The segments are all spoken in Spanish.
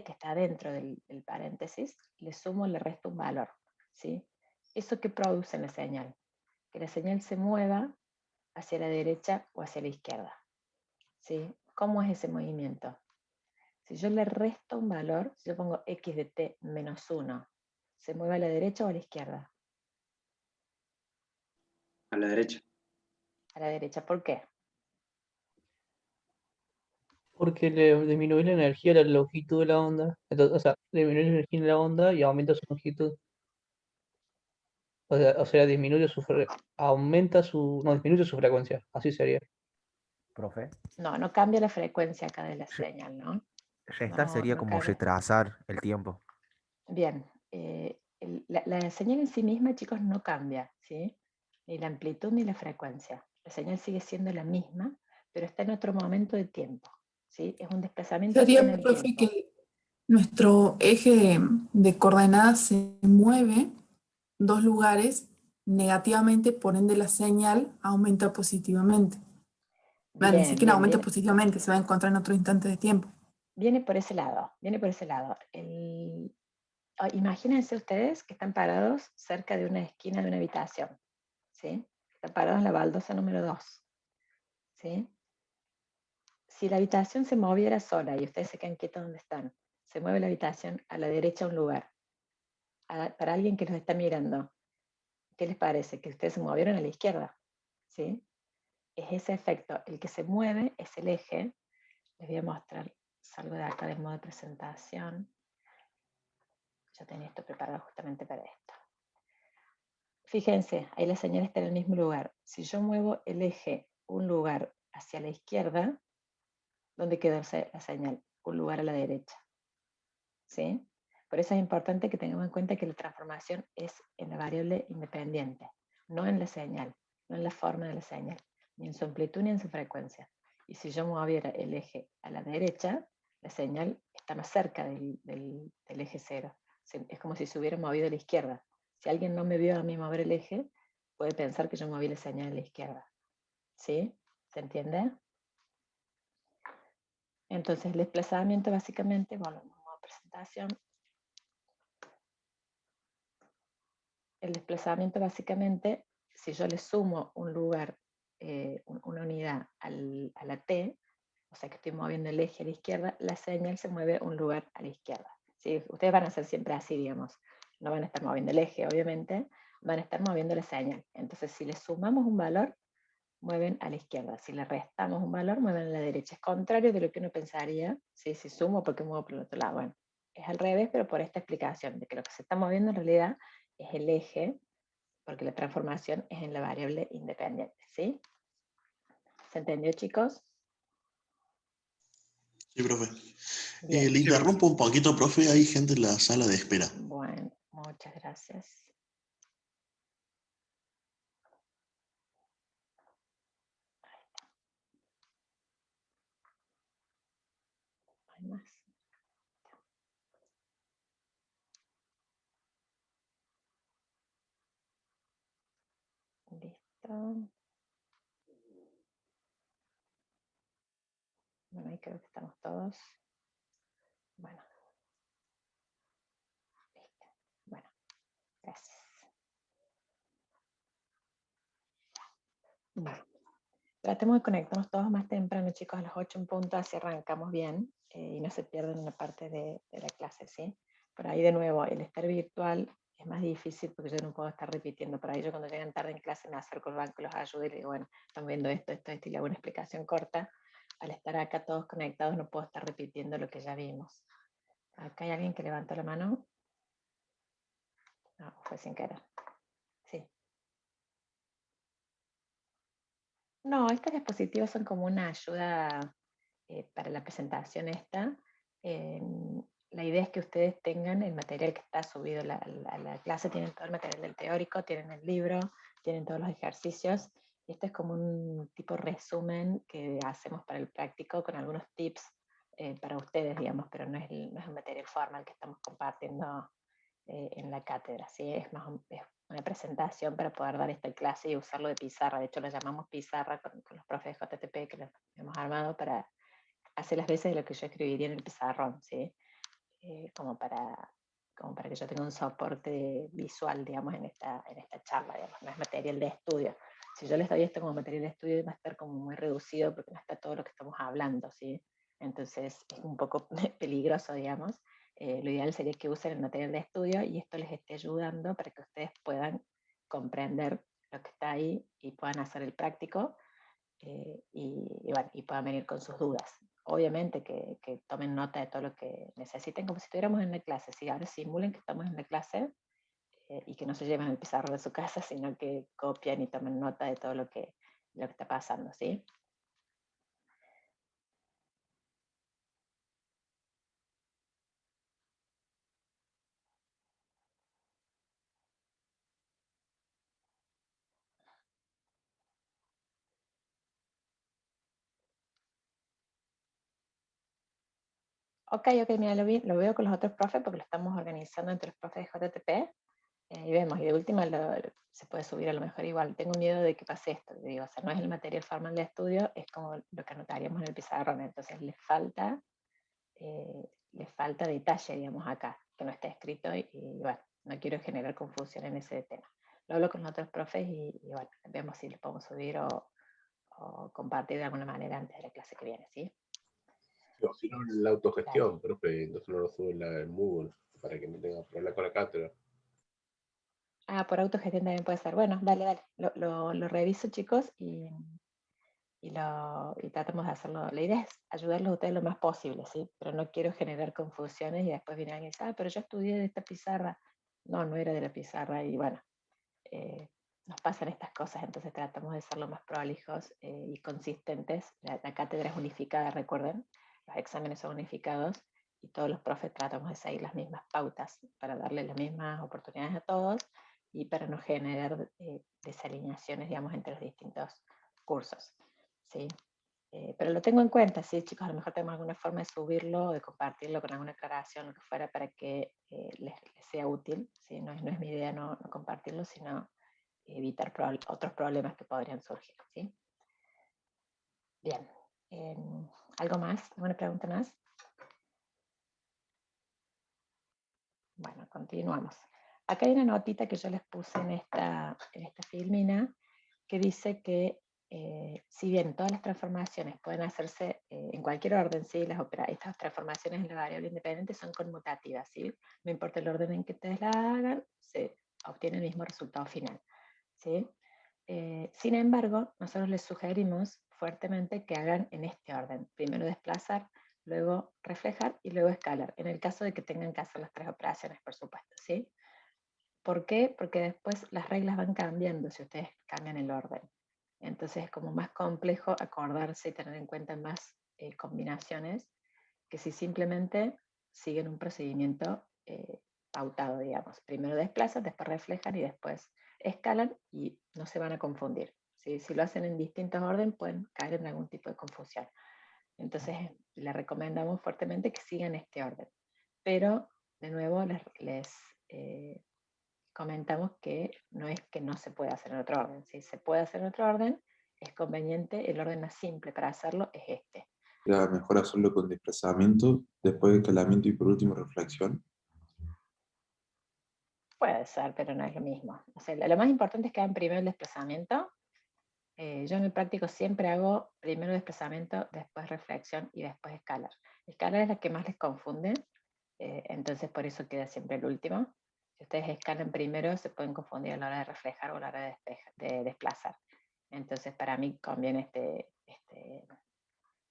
que está dentro del paréntesis, le sumo, le resto un valor, ¿sí? ¿Eso qué produce en la señal? Que la señal se mueva hacia la derecha o hacia la izquierda, ¿sí? ¿Cómo es ese movimiento? Si yo le resto un valor, si yo pongo x de t menos 1, ¿se mueve a la derecha o a la izquierda? A la derecha. A la derecha, ¿por qué? Porque le disminuye la energía, la longitud de la onda. Entonces, o sea, disminuye la energía de la onda y aumenta su longitud. O sea, disminuye aumenta su, no, disminuye su frecuencia. Así sería. Profe. No, no cambia la frecuencia acá de la señal, ¿no? Restar No, sería no como cambia. retrasar el tiempo. Bien, la señal en sí misma, chicos, no cambia, ¿sí? Ni la amplitud ni la frecuencia. La señal sigue siendo la misma, pero está en otro momento de tiempo, ¿sí? Es un desplazamiento en Sería, el profe, tiempo. que nuestro eje de coordenadas se mueve 2 lugares negativamente, por ende la señal aumenta positivamente. Bueno, ni Bien, siquiera bien, aumenta bien. positivamente, se va a encontrar en otro instante de tiempo. Viene por ese lado, viene por ese lado. Imagínense ustedes que están parados cerca de una esquina de una habitación, ¿sí? Están parados en la baldosa número 2, ¿sí? Si la habitación se moviera sola y ustedes se quedan quietos donde están, se mueve la habitación a la derecha un lugar, para alguien que los está mirando, ¿qué les parece? Que ustedes se movieron a la izquierda, ¿sí? Es ese efecto. El que se mueve es el eje. Les voy a mostrar, salgo de acá de modo de presentación. Yo tenía esto preparado justamente para esto. Fíjense, ahí la señal está en el mismo lugar. Si yo muevo el eje un lugar hacia la izquierda, ¿dónde quedó la señal? Un lugar a la derecha, ¿sí? Por eso es importante que tengamos en cuenta que la transformación es en la variable independiente, no en la señal, no en la forma de la señal, ni en su amplitud ni en su frecuencia. Y si yo moviera el eje a la derecha, la señal está más cerca del eje cero. Es como si se hubiera movido a la izquierda. Si alguien no me vio a mí mover el eje, puede pensar que yo moví la señal a la izquierda. ¿Sí? ¿Se entiende? Entonces el desplazamiento básicamente, volvemos a presentación. El desplazamiento básicamente, si yo le sumo un lugar, una unidad a la t, o sea que estoy moviendo el eje a la izquierda, la señal se mueve un lugar a la izquierda. ¿Sí? Ustedes van a ser siempre así, digamos. No van a estar moviendo el eje, obviamente, van a estar moviendo la señal. Entonces, si le sumamos un valor, mueven a la izquierda. Si le restamos un valor, mueven a la derecha. Es contrario de lo que uno pensaría, ¿sí? Si sumo, porque muevo por el otro lado. Bueno, es al revés, pero por esta explicación, de que lo que se está moviendo en realidad es el eje, porque la transformación es en la variable independiente, ¿sí? ¿Se entendió, chicos? Sí, profe. Bien. Le interrumpo un poquito, profe, hay gente en la sala de espera. Bueno, muchas gracias. No hay más. Listo. Bueno, ahí creo que estamos todos. Bueno. Listo. Bueno, gracias. Bueno, tratemos de conectarnos todos más temprano, chicos, a las 8 en punto, así arrancamos bien y no se pierden una parte de la clase, ¿sí? Por ahí de nuevo, el estar virtual es más difícil porque yo no puedo estar repitiendo. Por ahí yo cuando llegan tarde en clase me acerco al banco, los ayudo y les digo, bueno, están viendo esto, y le hago una explicación corta. Al estar acá todos conectados no puedo estar repitiendo lo que ya vimos. Acá hay alguien que levantó la mano. No, fue sin querer. Sí. No, estas diapositivas son como una ayuda para la presentación esta. La idea es que ustedes tengan el material que está subido a la clase, tienen todo el material del teórico, tienen el libro, tienen todos los ejercicios. Y esto es como un tipo resumen que hacemos para el práctico con algunos tips para ustedes, digamos, pero no es un material formal que estamos compartiendo en la cátedra, ¿sí? Es una presentación para poder dar esta clase y usarlo de pizarra. De hecho, lo llamamos pizarra con los profes de JTP que lo hemos armado para hacer las veces de lo que yo escribiría en el pizarrón, ¿sí? como para que yo tenga un soporte visual, digamos, en esta charla, digamos, no es material de estudio. Si yo les doy esto como material de estudio va a estar como muy reducido porque no está todo lo que estamos hablando, ¿sí? Entonces es un poco peligroso, digamos. Lo ideal sería que usen el material de estudio y esto les esté ayudando para que ustedes puedan comprender lo que está ahí y puedan hacer el práctico bueno, y puedan venir con sus dudas. Obviamente que tomen nota de todo lo que necesiten, como si estuviéramos en la clase. ¿Sí? Ahora simulen que estamos en la clase y que no se lleven el pizarro de su casa, sino que copian y tomen nota de todo lo que está pasando, ¿sí? Ok, mira, lo veo con los otros profes porque lo estamos organizando entre los profes de JTP y vemos, y de última se puede subir a lo mejor igual. Tengo miedo de que pase esto, digo, o sea, no es el material formal de estudio, es como lo que anotaríamos en el pizarrón, entonces les falta detalle, digamos, acá, que no está escrito y bueno, no quiero generar confusión en ese tema. Lo hablo con los otros profes y bueno, vemos si les podemos subir o compartir de alguna manera antes de la clase que viene, ¿sí? O si no, en la autogestión, profe, entonces no lo subo en Moodle para que no tenga problemas con la cátedra. Ah, por autogestión también puede ser. Bueno, dale. Lo reviso, chicos, y tratamos de hacerlo. La idea es ayudarlos a ustedes lo más posible, ¿sí? Pero no quiero generar confusiones y después viene alguien y dice, pero yo estudié de esta pizarra. No era de la pizarra y bueno, nos pasan estas cosas, entonces tratamos de ser lo más prolijos y consistentes. La cátedra es unificada, recuerden, los exámenes son unificados y todos los profes tratamos de seguir las mismas pautas para darle las mismas oportunidades a todos y para no generar desalineaciones, digamos, entre los distintos cursos, ¿sí? Pero lo tengo en cuenta, sí, chicos, a lo mejor tenemos alguna forma de subirlo o de compartirlo con alguna aclaración, lo que fuera, para que les sea útil, ¿sí? No es mi idea no compartirlo, sino evitar otros problemas que podrían surgir, ¿sí? Bien. ¿Algo más? ¿Alguna pregunta más? Bueno, continuamos. Acá hay una notita que yo les puse en esta filmina que dice que si bien todas las transformaciones pueden hacerse en cualquier orden, ¿sí? Estas transformaciones en la variable independiente son conmutativas, ¿sí? No importa el orden en que ustedes la hagan, se obtiene el mismo resultado final, ¿sí? Sin embargo, nosotros les sugerimos fuertemente que hagan en este orden. Primero desplazar, luego reflejar y luego escalar, en el caso de que tengan que hacer las tres operaciones, por supuesto, ¿sí? ¿Por qué? Porque después las reglas van cambiando si ustedes cambian el orden. Entonces es como más complejo acordarse y tener en cuenta más combinaciones que si simplemente siguen un procedimiento pautado, digamos. Primero desplazan, después reflejan y después escalan y no se van a confundir. ¿Sí? Si lo hacen en distintos orden pueden caer en algún tipo de confusión. Entonces les recomendamos fuertemente que sigan este orden. Pero, de nuevo, les comentamos que no se puede hacer en otro orden. Si se puede hacer en otro orden, es conveniente, el orden más simple para hacerlo es este. Era mejor hacerlo con desplazamiento, después de escalamiento y por último reflexión. Puede ser, pero no es lo mismo. O sea, lo más importante es que hagan primero el desplazamiento. Yo en el práctico siempre hago primero desplazamiento, después reflexión y después escalar. Escalar es la que más les confunde, entonces por eso queda siempre el último. Si ustedes escalan primero, se pueden confundir a la hora de reflejar o a la hora de desplazar. Entonces para mí conviene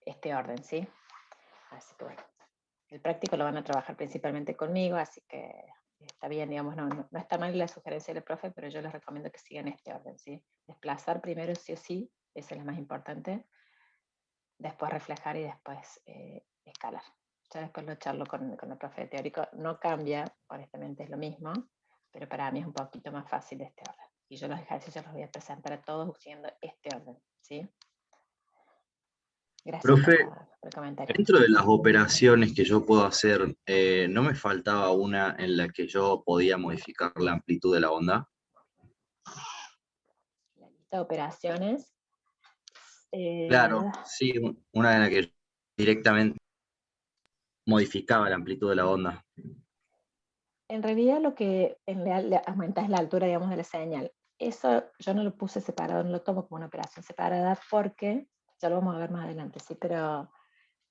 este orden, ¿sí? Así que bueno, el práctico lo van a trabajar principalmente conmigo, así que está bien, digamos, no está mal la sugerencia del profe, pero yo les recomiendo que sigan este orden, ¿sí? Desplazar primero sí o sí, esa es la más importante, después reflejar y después escalar. Ya después lo charlo con el profe teórico, no cambia, honestamente es lo mismo, pero para mí es un poquito más fácil este orden. Y yo los ejercicios los voy a presentar a todos siguiendo este orden, ¿sí? Gracias Profe, por el comentario. dentro de las operaciones que yo puedo hacer, ¿no me faltaba una en la que yo podía modificar la amplitud de la onda? La lista de operaciones. Claro, sí, una en la que directamente modificaba la amplitud de la onda. En realidad lo que le aumenta es la altura, digamos, de la señal. Eso yo no lo puse separado, no lo tomo como una operación separada porque, ya lo vamos a ver más adelante, ¿sí? Pero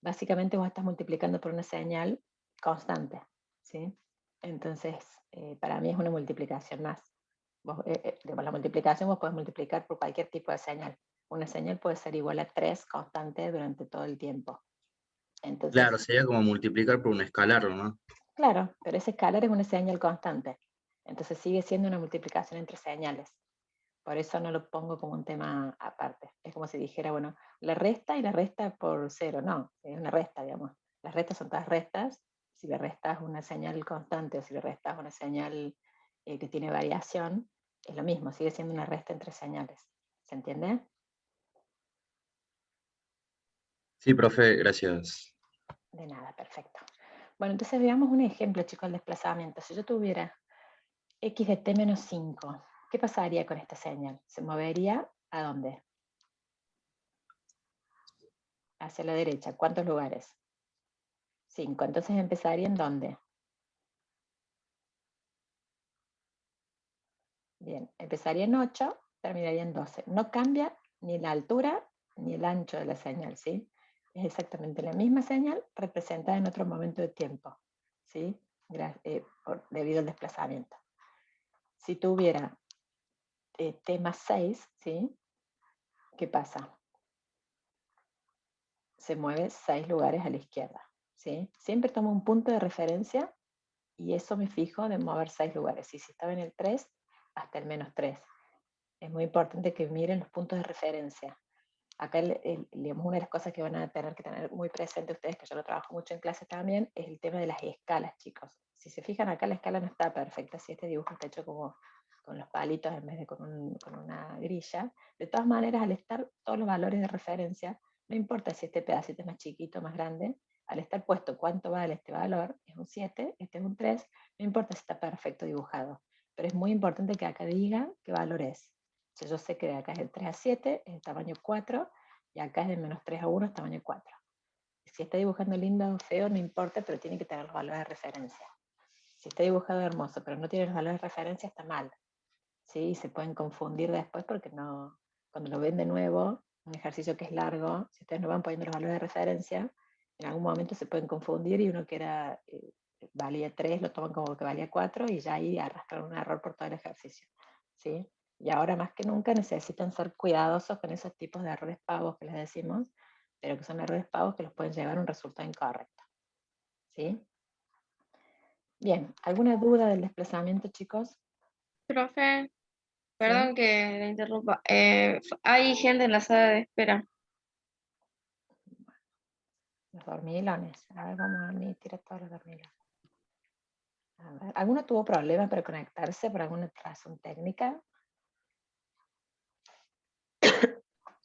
básicamente vos estás multiplicando por una señal constante, ¿sí? Entonces, para mí es una multiplicación más. La multiplicación vos podés multiplicar por cualquier tipo de señal. Una señal puede ser igual a 3 constante durante todo el tiempo. Entonces, Claro, sería como multiplicar por un escalar, ¿no? claro, pero ese escalar es una señal constante. Entonces sigue siendo una multiplicación entre señales. Por eso no lo pongo como un tema aparte. Es como si dijera, bueno, la resta y la resta por 0. No, es una resta, digamos. Las restas son todas restas. Si le restas una señal constante o si le restas una señal que tiene variación, es lo mismo, sigue siendo una resta entre señales. ¿Se entiende? Sí, profe, gracias. De nada, perfecto. Bueno, entonces veamos un ejemplo, chicos, del desplazamiento. Si yo tuviera x de t menos 5, ¿qué pasaría con esta señal? ¿Se movería a dónde? Hacia la derecha. ¿Cuántos lugares? 5. Entonces empezaría en dónde? Bien, empezaría en 8, terminaría en 12. No cambia ni la altura ni el ancho de la señal, ¿sí? Es exactamente la misma señal representada en otro momento de tiempo, ¿sí? Debido al desplazamiento. Si tuviera t más 6, ¿sí? ¿Qué pasa? Se mueve 6 lugares a la izquierda, ¿sí? Siempre tomo un punto de referencia y eso me fijo de mover 6 lugares. Y si estaba en el 3, hasta el menos 3. Es muy importante que miren los puntos de referencia. Acá, digamos, una de las cosas que van a tener que tener muy presente ustedes, que yo lo trabajo mucho en clase también, es el tema de las escalas, chicos. Si se fijan acá, la escala no está perfecta. Si este dibujo está hecho como con los palitos en vez de con una grilla. De todas maneras, al estar todos los valores de referencia, no importa si este pedacito es más chiquito o más grande, al estar puesto cuánto vale este valor, es un 7, este es un 3, no importa si está perfecto dibujado. Pero es muy importante que acá diga qué valor es. Si yo sé que de acá es el 3 a 7, es el tamaño 4, y acá es de menos 3 a 1, es tamaño 4. Si está dibujando lindo o feo, no importa, pero tiene que tener los valores de referencia. Si está dibujado hermoso, pero no tiene los valores de referencia, está mal. ¿Sí? Se pueden confundir después porque no, cuando lo ven de nuevo, un ejercicio que es largo, si ustedes no van poniendo los valores de referencia, en algún momento se pueden confundir y uno que era valía 3 lo toman como que valía 4 y ya ahí arrastran un error por todo el ejercicio. ¿Sí? Y ahora más que nunca necesitan ser cuidadosos con esos tipos de errores pavos que les decimos, pero que son errores pavos que los pueden llevar a un resultado incorrecto. ¿Sí? Bien, ¿alguna duda del desplazamiento, chicos? Profe, ¿Sí? perdón que le interrumpa. Hay gente en la sala de espera. Los dormilones. A ver, vamos a admitir a todos los dormilones. A ver, ¿alguno tuvo problemas para conectarse por alguna razón técnica?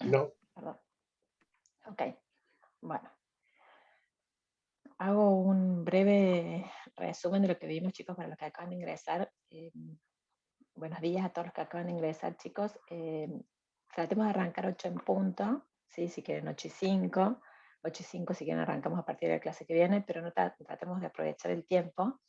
No. Perdón. Ok, bueno. Hago un breve resumen de lo que vimos, chicos, para los que acaban de ingresar. Buenos días a todos los que acaban de ingresar, chicos. Tratemos de arrancar 8 en punto, ¿sí? Si quieren 8 y 5. 8 y 5 si quieren arrancamos a partir de la clase que viene, pero no tratemos de aprovechar el tiempo.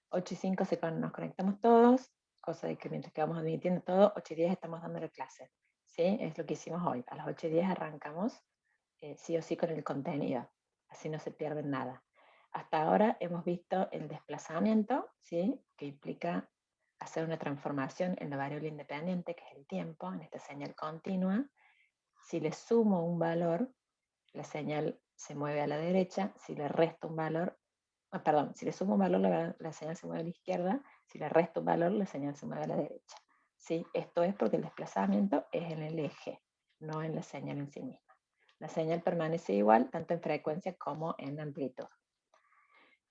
8 y 5 nos conectamos todos, cosa de que mientras que vamos admitiendo todo, 8 y 10 estamos dando la clase. ¿Sí? Es lo que hicimos hoy. A las 8 y 10 arrancamos sí o sí con el contenido. Así no se pierde nada. Hasta ahora hemos visto el desplazamiento, ¿sí? Que implica hacer una transformación en la variable independiente, que es el tiempo, en esta señal continua. Si le sumo un valor, la señal se mueve a la derecha. Si le resto un valor, si le sumo un valor, la señal se mueve a la izquierda. Si le resto un valor, la señal se mueve a la derecha. ¿Sí? Esto es porque el desplazamiento es en el eje, no en la señal en sí misma. La señal permanece igual, tanto en frecuencia como en amplitud.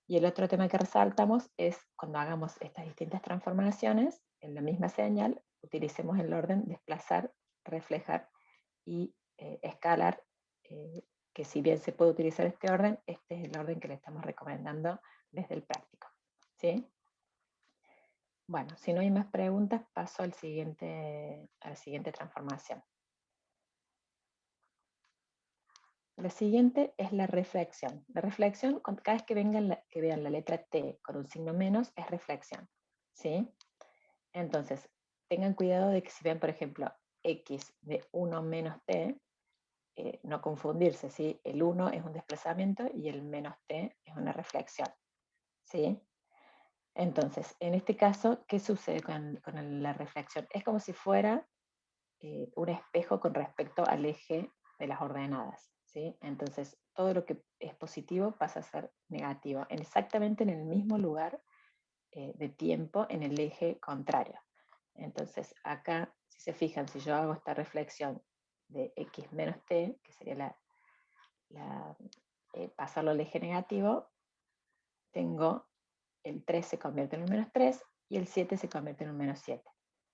Y el otro tema que resaltamos es cuando hagamos estas distintas transformaciones, en la misma señal, utilicemos el orden desplazar, reflejar y escalar, que si bien se puede utilizar este orden, este es el orden que le estamos recomendando desde el práctico. ¿Sí? Bueno, si no hay más preguntas, paso a la siguiente transformación. Lo siguiente es la reflexión. La reflexión, cada vez que vean la letra T con un signo menos, es reflexión, ¿sí? Entonces, tengan cuidado de que si ven, por ejemplo, X de 1 menos T, no confundirse, ¿sí? El 1 es un desplazamiento y el menos T es una reflexión, ¿sí? Entonces, en este caso, ¿qué sucede con la reflexión? Es como si fuera un espejo con respecto al eje de las ordenadas, ¿sí? Entonces, todo lo que es positivo pasa a ser negativo, exactamente en el mismo lugar de tiempo en el eje contrario. Entonces, acá, si se fijan, si yo hago esta reflexión de x menos t, que sería pasarlo al eje negativo, tengo el 3 se convierte en un menos 3 y el 7 se convierte en un menos 7.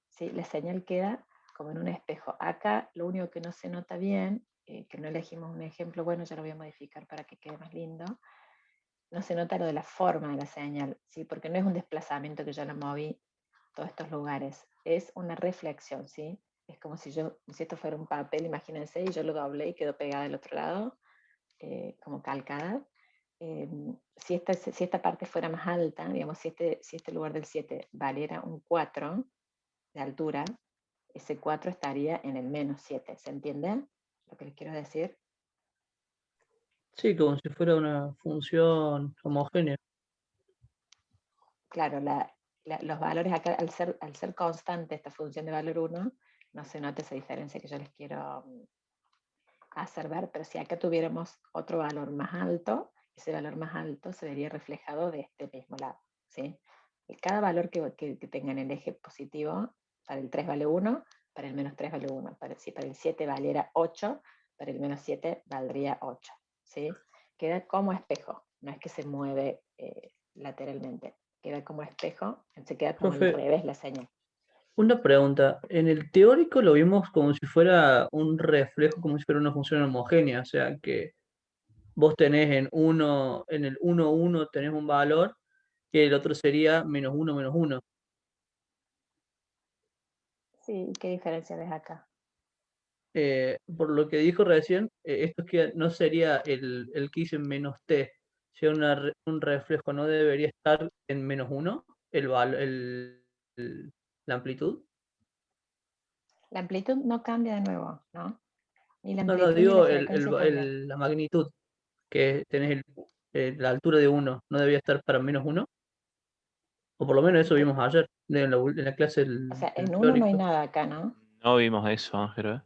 ¿Sí? La señal queda como en un espejo. Acá lo único que no se nota bien, que no elegimos un ejemplo bueno, ya lo voy a modificar para que quede más lindo, no se nota lo de la forma de la señal, ¿sí? Porque no es un desplazamiento que yo la moví todos estos lugares, es una reflexión, ¿sí? Es como si esto fuera un papel, imagínense, y yo lo doblé y quedó pegada del otro lado, como calcada. Si esta parte fuera más alta, digamos, si este lugar del 7 valiera un 4 de altura, ese 4 estaría en el menos 7, ¿se entiende lo que les quiero decir? Sí, como si fuera una función homogénea. Claro, los valores acá, al ser constante esta función de valor 1, no se nota esa diferencia que yo les quiero hacer ver, pero si acá tuviéramos otro valor más alto, ese valor más alto se vería reflejado de este mismo lado, ¿sí? Y cada valor que tenga en el eje positivo, para el 3 vale 1, para el menos 3 vale 1, si para el 7 valiera 8, para el menos 7 valdría 8, ¿sí? Queda como espejo, no es que se mueve lateralmente, queda como espejo, se queda como al Profe, revés la señal. una pregunta. En el teórico lo vimos como si fuera un reflejo, como si fuera una función homogénea, o sea que vos tenés en el 1, 1 tenés un valor, que el otro sería menos 1, menos 1. Sí, ¿qué diferencia ves acá? Por lo que dijo recién, esto que no sería el que hice en menos t, sería un reflejo, no debería estar en menos 1, la amplitud. La amplitud no cambia de nuevo, ¿no? Ni la No, no, amplitud ni la digo frecuencia cambia. la magnitud, que tenés la altura de 1, ¿no debía estar para menos 1? O por lo menos eso vimos ayer, en la clase O sea, del en uno no hay teórico. nada acá, ¿no? No vimos eso, Ángel. ¿Eh?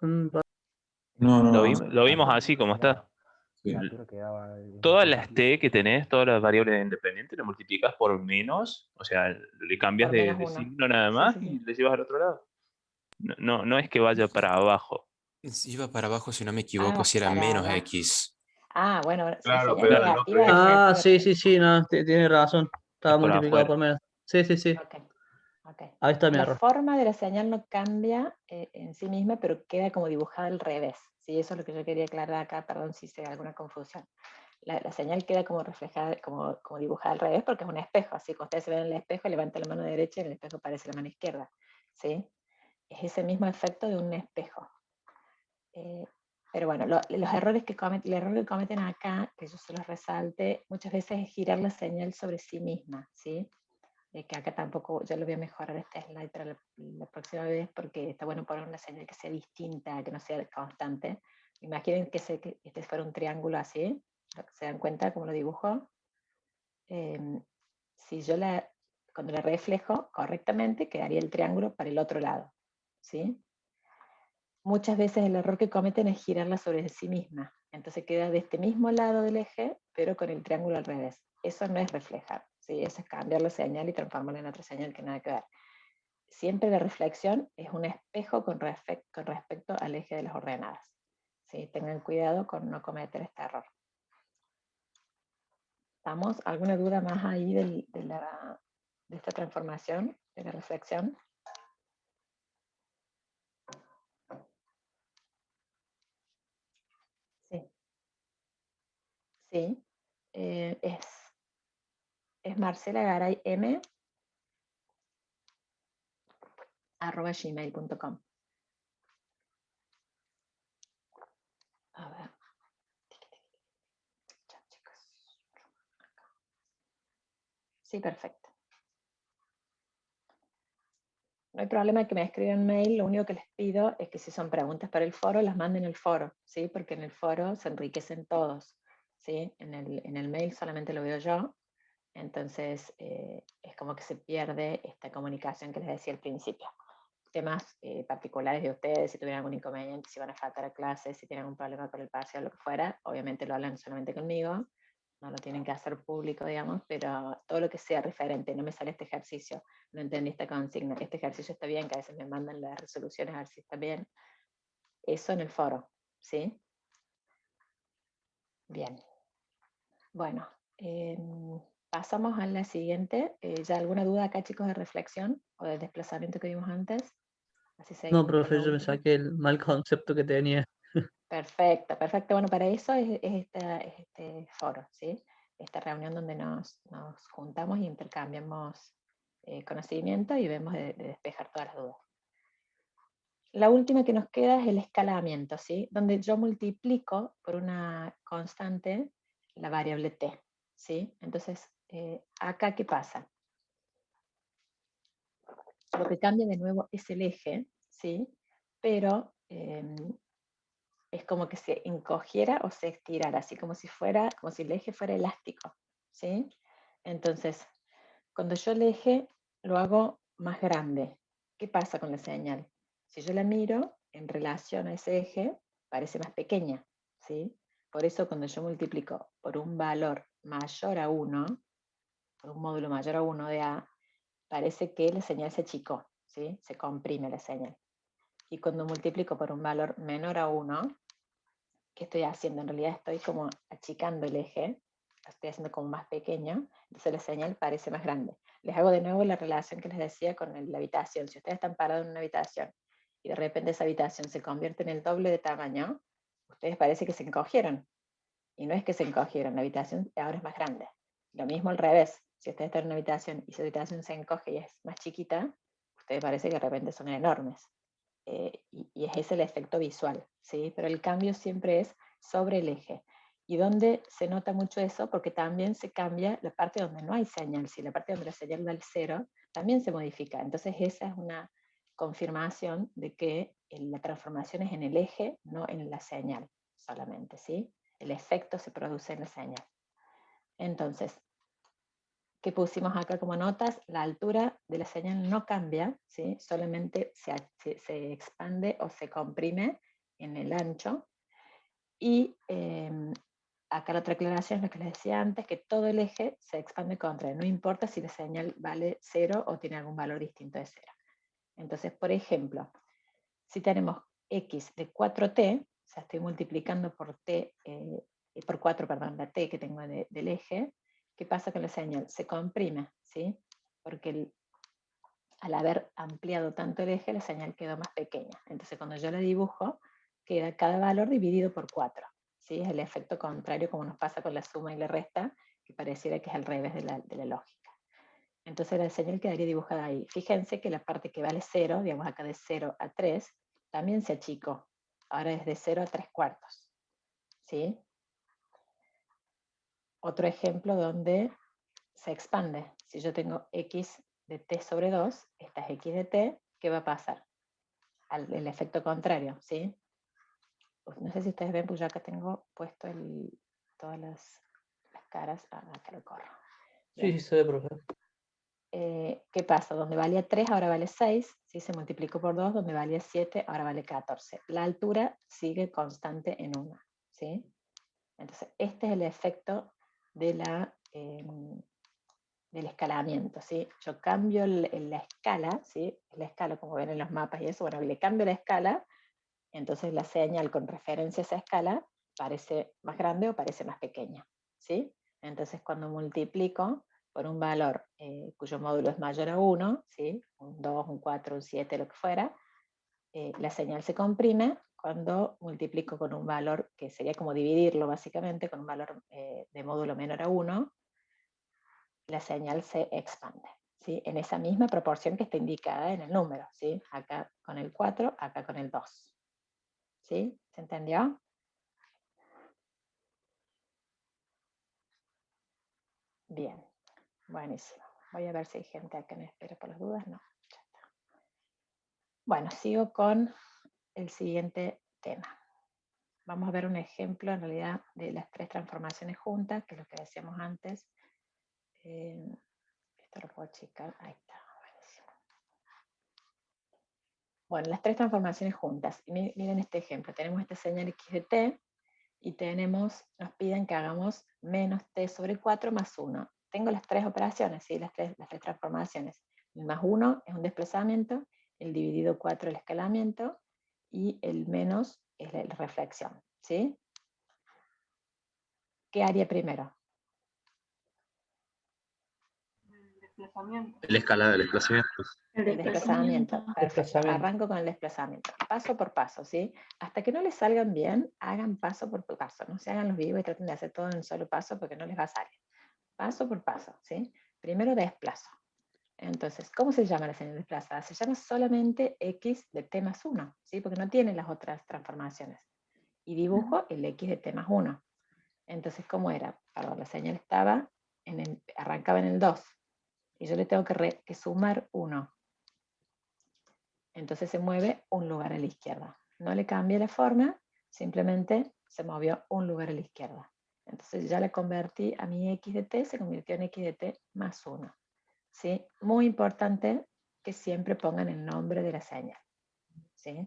No, Lo no, vimos, lo vimos así como está. sí. La altura quedaba Todas las t que tenés, todas las variables independientes, lo multiplicas por menos, o sea, le cambias Por menos de 1. signo nada Sí, más sí, y sí. le llevas al otro lado. No es que vaya para abajo. Iba para abajo, si no me equivoco, si era Para menos abajo. X. Bueno, la Claro, señal pero Claro. el otro negativa es es Ah, por... sí, no, tiene razón. Estaba Es por multiplicado por afuera. menos. Sí. Ok, ok. Ahí está mi La error. forma de la señal no cambia en sí misma, pero queda como dibujada al revés. Sí, eso es lo que yo quería aclarar acá, perdón si se da alguna confusión. La señal queda como reflejada, como dibujada al revés, porque es un espejo. Así que ustedes se ven en el espejo, levantan la mano derecha y en el espejo aparece la mano izquierda. ¿Sí? Es ese mismo efecto de un espejo. Pero bueno, los errores el error que cometen acá, que yo se los resalte, muchas veces es girar la señal sobre sí misma, ¿sí? Que acá tampoco, yo lo voy a mejorar este slide para la próxima vez, porque está bueno poner una señal que sea distinta, que no sea constante. Imaginen que este fuera un triángulo así, ¿se dan cuenta cómo lo dibujo? Si yo cuando la reflejo correctamente, quedaría el triángulo para el otro lado, ¿sí? Muchas veces el error que cometen es girarla sobre sí misma. Entonces queda de este mismo lado del eje, pero con el triángulo al revés. Eso no es reflejar, ¿sí? Eso es cambiar la señal y transformarla en otra señal que nada que ver. Siempre la reflexión es un espejo con respecto al eje de las ordenadas, ¿sí? Tengan cuidado con no cometer este error. ¿Estamos? ¿Alguna duda más ahí de esta transformación, de la reflexión? Sí. Sí. Es Marcela Garay M @gmail.com. Sí, perfecto. No hay problema que me escriban mail, lo único que les pido es que si son preguntas para el foro, las manden al foro, ¿sí? Porque en el foro se enriquecen todos, ¿sí? En el mail solamente lo veo yo, entonces es como que se pierde esta comunicación que les decía al principio. Temas particulares de ustedes, si tuvieran algún inconveniente, si van a faltar a clases, si tienen algún problema con el parcial, lo que fuera, obviamente lo hablan solamente conmigo, no lo tienen que hacer público, digamos, pero todo lo que sea referente, no me sale este ejercicio, no entendí esta consigna, este ejercicio está bien, que a veces me mandan las resoluciones a ver si está bien, eso en el foro, ¿sí? Bien. Bueno, pasamos a la siguiente. ¿Ya alguna duda acá, chicos, de reflexión o del desplazamiento que vimos antes? Así No, seguimos con profe, lo yo me último. saqué el mal concepto que tenía. Perfecto, perfecto. Bueno, para eso es este foro, ¿sí? Esta reunión donde nos juntamos y intercambiamos conocimiento y vemos de despejar todas las dudas. La última que nos queda es el escalamiento, ¿sí? Donde yo multiplico por una constante la variable t, ¿sí? Entonces, acá, ¿qué pasa? Lo que cambia de nuevo es el eje, ¿sí? Pero es como que se encogiera o se estirara, así como si el eje fuera elástico, ¿sí? Entonces, cuando yo el eje lo hago más grande, ¿qué pasa con la señal? Si yo la miro en relación a ese eje, parece más pequeña, ¿sí? Por eso cuando yo multiplico por un valor mayor a 1, por un módulo mayor a 1 de A, parece que la señal se achicó, ¿sí? Se comprime la señal. Y cuando multiplico por un valor menor a 1, ¿qué estoy haciendo? En realidad estoy como achicando el eje, lo estoy haciendo como más pequeño, entonces la señal parece más grande. Les hago de nuevo la relación que les decía con la habitación. Si ustedes están parados en una habitación y de repente esa habitación se convierte en el doble de tamaño, ustedes parece que se encogieron. Y no es que se encogieron, la habitación ahora es más grande. Lo mismo al revés. Si ustedes están en una habitación y su habitación se encoge y es más chiquita, ustedes parece que de repente son enormes. Y es ese el efecto visual, ¿sí? Pero el cambio siempre es sobre el eje. ¿Y dónde se nota mucho eso? Porque también se cambia la parte donde no hay señal, si la parte donde la señal da el 0, también se modifica. Entonces esa es una confirmación de que la transformación es en el eje, no en la señal solamente, ¿sí? El efecto se produce en la señal. Entonces, ¿qué pusimos acá como notas? La altura de la señal no cambia, ¿sí? Solamente se expande o se comprime en el ancho. Y acá la otra aclaración es lo que les decía antes, que todo el eje se expande contra él, no importa si la señal vale 0 o tiene algún valor distinto de 0. Entonces, por ejemplo, si tenemos x de 4t, o sea, estoy multiplicando por t, por 4, perdón, la t que tengo del eje, ¿qué pasa con la señal? Se comprime, ¿sí? Porque al haber ampliado tanto el eje, la señal quedó más pequeña. Entonces, cuando yo la dibujo, queda cada valor dividido por 4, ¿sí? Es el efecto contrario como nos pasa con la suma y la resta, que pareciera que es al revés de la lógica. Entonces la señal quedaría dibujada ahí. Fíjense que la parte que vale 0, digamos acá de 0 a 3, también se achicó. Ahora es de 0 a 3/4. ¿Sí? Otro ejemplo donde se expande. Si yo tengo x de t sobre 2, esta es x de t, ¿qué va a pasar? El efecto contrario, ¿sí? No sé si ustedes ven, pues yo acá tengo puesto todas las caras. Acá lo corro. Sí, sí, se ve, profe. ¿Qué pasa? Donde valía 3, ahora vale 6, ¿sí? Se multiplicó por 2, donde valía 7, ahora vale 14. La altura sigue constante en 1, ¿sí? Entonces, este es el efecto del escalamiento, ¿sí? Yo cambio la escala, ¿sí? La escala, como ven en los mapas y eso, bueno, le cambio la escala, entonces la señal con referencia a esa escala parece más grande o parece más pequeña, ¿sí? Entonces, cuando multiplico por un valor cuyo módulo es mayor a 1, ¿sí? Un 2, un 4, un 7, lo que fuera, la señal se comprime cuando multiplico con un valor que sería como dividirlo básicamente, con un valor de módulo menor a 1, la señal se expande, ¿sí? En esa misma proporción que está indicada en el número, ¿sí? Acá con el 4, acá con el 2. ¿Sí? ¿Se entendió? Bien. Buenísimo. Voy a ver si hay gente acá en espera por las dudas. No, ya está. Bueno, sigo con el siguiente tema. Vamos a ver un ejemplo en realidad de las tres transformaciones juntas, que es lo que decíamos antes. Esto lo puedo checar. Ahí está. Buenísimo. Bueno, las tres transformaciones juntas. Y miren este ejemplo. Tenemos esta señal x de t y nos piden que hagamos menos t sobre 4 más 1. Tengo las tres operaciones, ¿sí? las tres transformaciones. El más 1 es un desplazamiento, el dividido 4 el escalamiento y el menos es la reflexión. ¿Sí? ¿Qué haría primero? El escalado, el desplazamiento. El desplazamiento. Perfecto. Arranco con el desplazamiento. Paso por paso, ¿sí? Hasta que no les salgan bien, hagan paso por paso. No se hagan los vivos y traten de hacer todo en un solo paso porque no les va a salir. Paso por paso, ¿sí? Primero desplazo. Entonces, ¿cómo se llama la señal desplazada? Se llama solamente x de t más 1, ¿sí? Porque no tiene las otras transformaciones. Y dibujo el x de t más 1. Entonces, ¿cómo era? Perdón, la señal estaba arrancaba en el 2. Y yo le tengo que sumar 1. Entonces se mueve un lugar a la izquierda. No le cambié la forma, simplemente se movió un lugar a la izquierda. Entonces ya la convertí a mi x de t, se convirtió en x de t más 1. ¿Sí? Muy importante que siempre pongan el nombre de la señal. ¿Sí?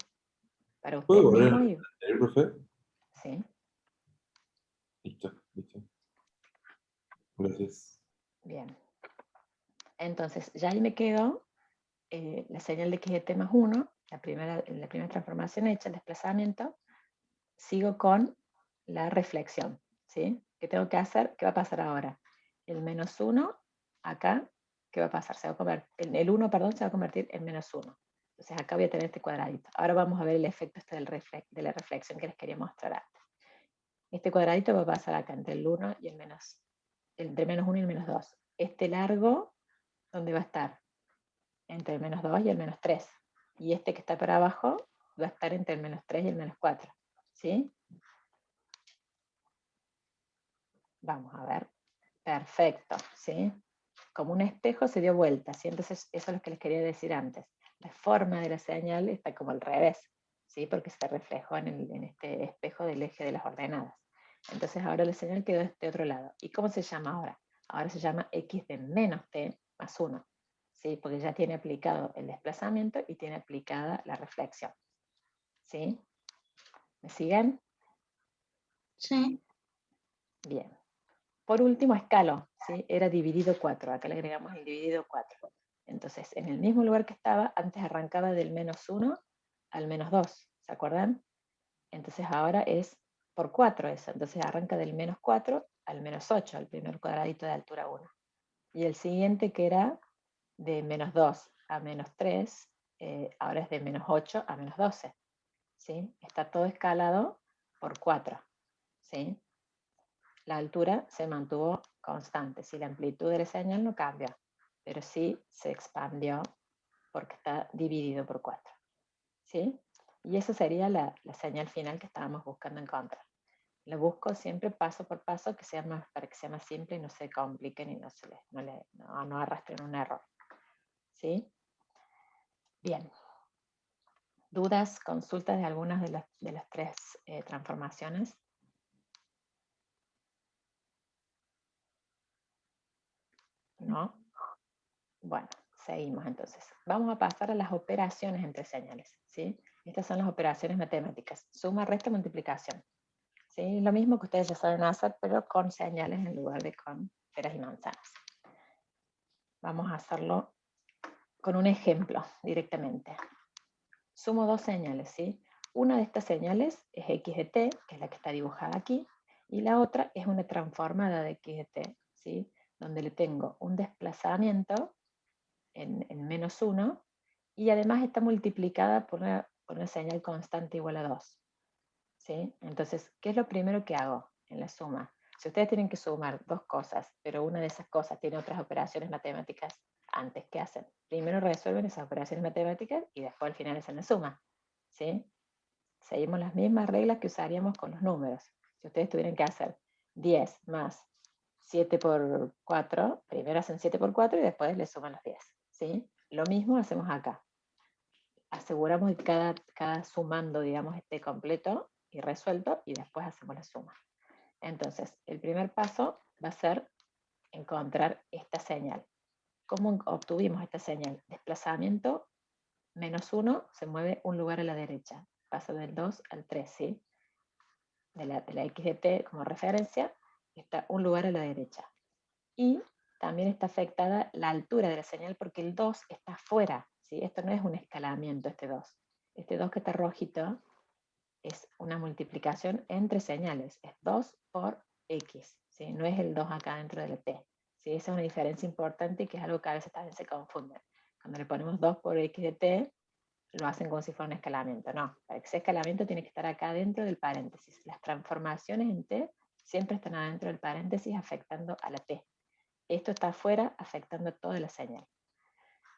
Para usted ¿Puedo volver mismo a y... leer, profe? ¿Sí? Listo, listo. Gracias. Bien. Entonces ya ahí me quedó la señal de x de t más 1, la primera transformación hecha, el desplazamiento. Sigo con la reflexión, ¿sí? ¿Qué tengo que hacer? ¿Qué va a pasar ahora? El menos 1, acá, ¿qué va a pasar? El 1, perdón, se va a convertir en menos 1. Entonces acá voy a tener este cuadradito. Ahora vamos a ver el efecto de la reflexión que les quería mostrar antes. Este cuadradito va a pasar acá entre el 1 y entre menos 1 y el menos 2. Este largo, ¿dónde va a estar? Entre el menos 2 y el menos 3. Y este que está para abajo va a estar entre el menos 3 y el menos 4. ¿Sí? Vamos a ver. Perfecto, ¿sí? Como un espejo se dio vuelta, ¿sí? Entonces eso es lo que les quería decir antes. La forma de la señal está como al revés, ¿sí? Porque se reflejó en este espejo del eje de las ordenadas. Entonces ahora la señal quedó de este otro lado. ¿Y cómo se llama ahora? Ahora se llama x de menos t más 1, ¿sí? Porque ya tiene aplicado el desplazamiento y tiene aplicada la reflexión. ¿Sí? ¿Me siguen? Sí. Bien. Por último, escalo, ¿sí? Era dividido 4, acá le agregamos el dividido 4. Entonces, en el mismo lugar que estaba, antes arrancaba del menos 1 al menos 2, ¿se acuerdan? Entonces ahora es por 4 eso, entonces arranca del menos 4 al menos 8, el primer cuadradito de altura 1. Y el siguiente que era de menos 2 a menos 3, ahora es de menos 8 a menos 12, ¿sí? Está todo escalado por 4, ¿sí? La altura se mantuvo constante, si la amplitud de la señal no cambia, pero sí se expandió porque está dividido por 4. ¿Sí? Y esa sería la señal final que estábamos buscando encontrar. Lo busco siempre paso por paso para que sea más simple y no se compliquen y no arrastren un error. ¿Sí? Bien. ¿Dudas, consultas de algunas de las tres transformaciones? ¿No? Bueno, seguimos entonces. Vamos a pasar a las operaciones entre señales, ¿sí? Estas son las operaciones matemáticas. Suma, resta, multiplicación. ¿Sí? Lo mismo que ustedes ya saben hacer, pero con señales en lugar de con peras y manzanas. Vamos a hacerlo con un ejemplo directamente. Sumo dos señales, ¿sí? Una de estas señales es x de t, que es la que está dibujada aquí, y la otra es una transformada de x de t, ¿sí? Donde le tengo un desplazamiento en menos 1, y además está multiplicada por una señal constante igual a 2. ¿Sí? Entonces, ¿qué es lo primero que hago en la suma? Si ustedes tienen que sumar dos cosas, pero una de esas cosas tiene otras operaciones matemáticas antes, ¿qué hacen? Primero resuelven esas operaciones matemáticas y después al final hacen la suma. ¿Sí? Seguimos las mismas reglas que usaríamos con los números. Si ustedes tuvieran que hacer 10 más 7 por 4, primero hacen 7 por 4 y después le suman los 10, ¿sí? Lo mismo hacemos acá. Aseguramos que cada sumando, digamos, esté completo y resuelto, y después hacemos la suma. Entonces, el primer paso va a ser encontrar esta señal. ¿Cómo obtuvimos esta señal? Desplazamiento -1 se mueve un lugar a la derecha. Pasa del 2 al 3, ¿sí? De la x de t como referencia, está un lugar a la derecha. Y también está afectada la altura de la señal porque el 2 está afuera, ¿sí? Esto no es un escalamiento, este 2. Este 2 que está rojito es una multiplicación entre señales. Es 2 por x, ¿sí? No es el 2 acá dentro de la t. ¿Sí? Esa es una diferencia importante y que es algo que a veces también se confunde. Cuando le ponemos 2 por x de t, lo hacen como si fuera un escalamiento. No, para que sea escalamiento tiene que estar acá dentro del paréntesis. Las transformaciones en t siempre están adentro del paréntesis afectando a la t. Esto está afuera afectando toda la señal.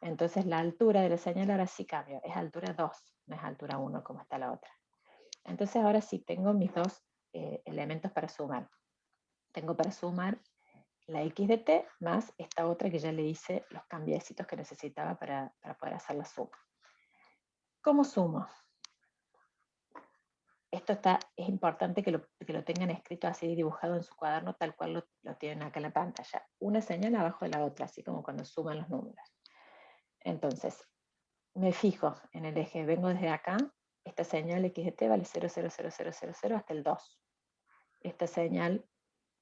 Entonces la altura de la señal ahora sí cambia. Es altura 2, no es altura 1 como está la otra. Entonces ahora sí tengo mis dos elementos para sumar. Tengo para sumar la x de t más esta otra que ya le hice los cambiecitos que necesitaba para poder hacer la suma. ¿Cómo sumo? Esto es importante que lo tengan escrito así, dibujado en su cuaderno, tal cual lo tienen acá en la pantalla. Una señal abajo de la otra, así como cuando suman los números. Entonces, me fijo en el eje, vengo desde acá, esta señal x de t vale 0,00000 hasta el 2. Esta señal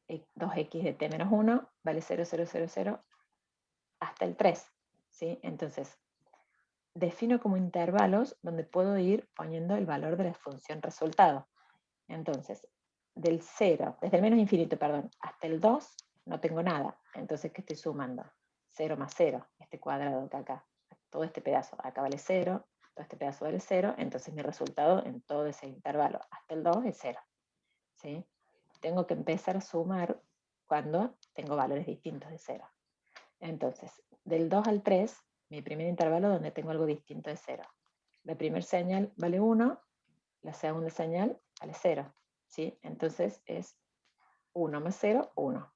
2x de t menos 1 vale 0,000 hasta el 3. ¿Sí? Entonces, defino como intervalos donde puedo ir poniendo el valor de la función resultado. Entonces, del 0, desde el menos infinito, perdón, hasta el 2 no tengo nada. Entonces, ¿qué estoy sumando? 0 más 0, este cuadrado que acá. Todo este pedazo, acá vale 0, todo este pedazo vale 0, entonces mi resultado en todo ese intervalo hasta el 2 es 0. ¿Sí? Tengo que empezar a sumar cuando tengo valores distintos de 0. Entonces, del 2 al 3, mi primer intervalo donde tengo algo distinto de 0. La primera señal vale 1, la segunda señal vale 0. ¿Sí? Entonces es 1 más 0, 1.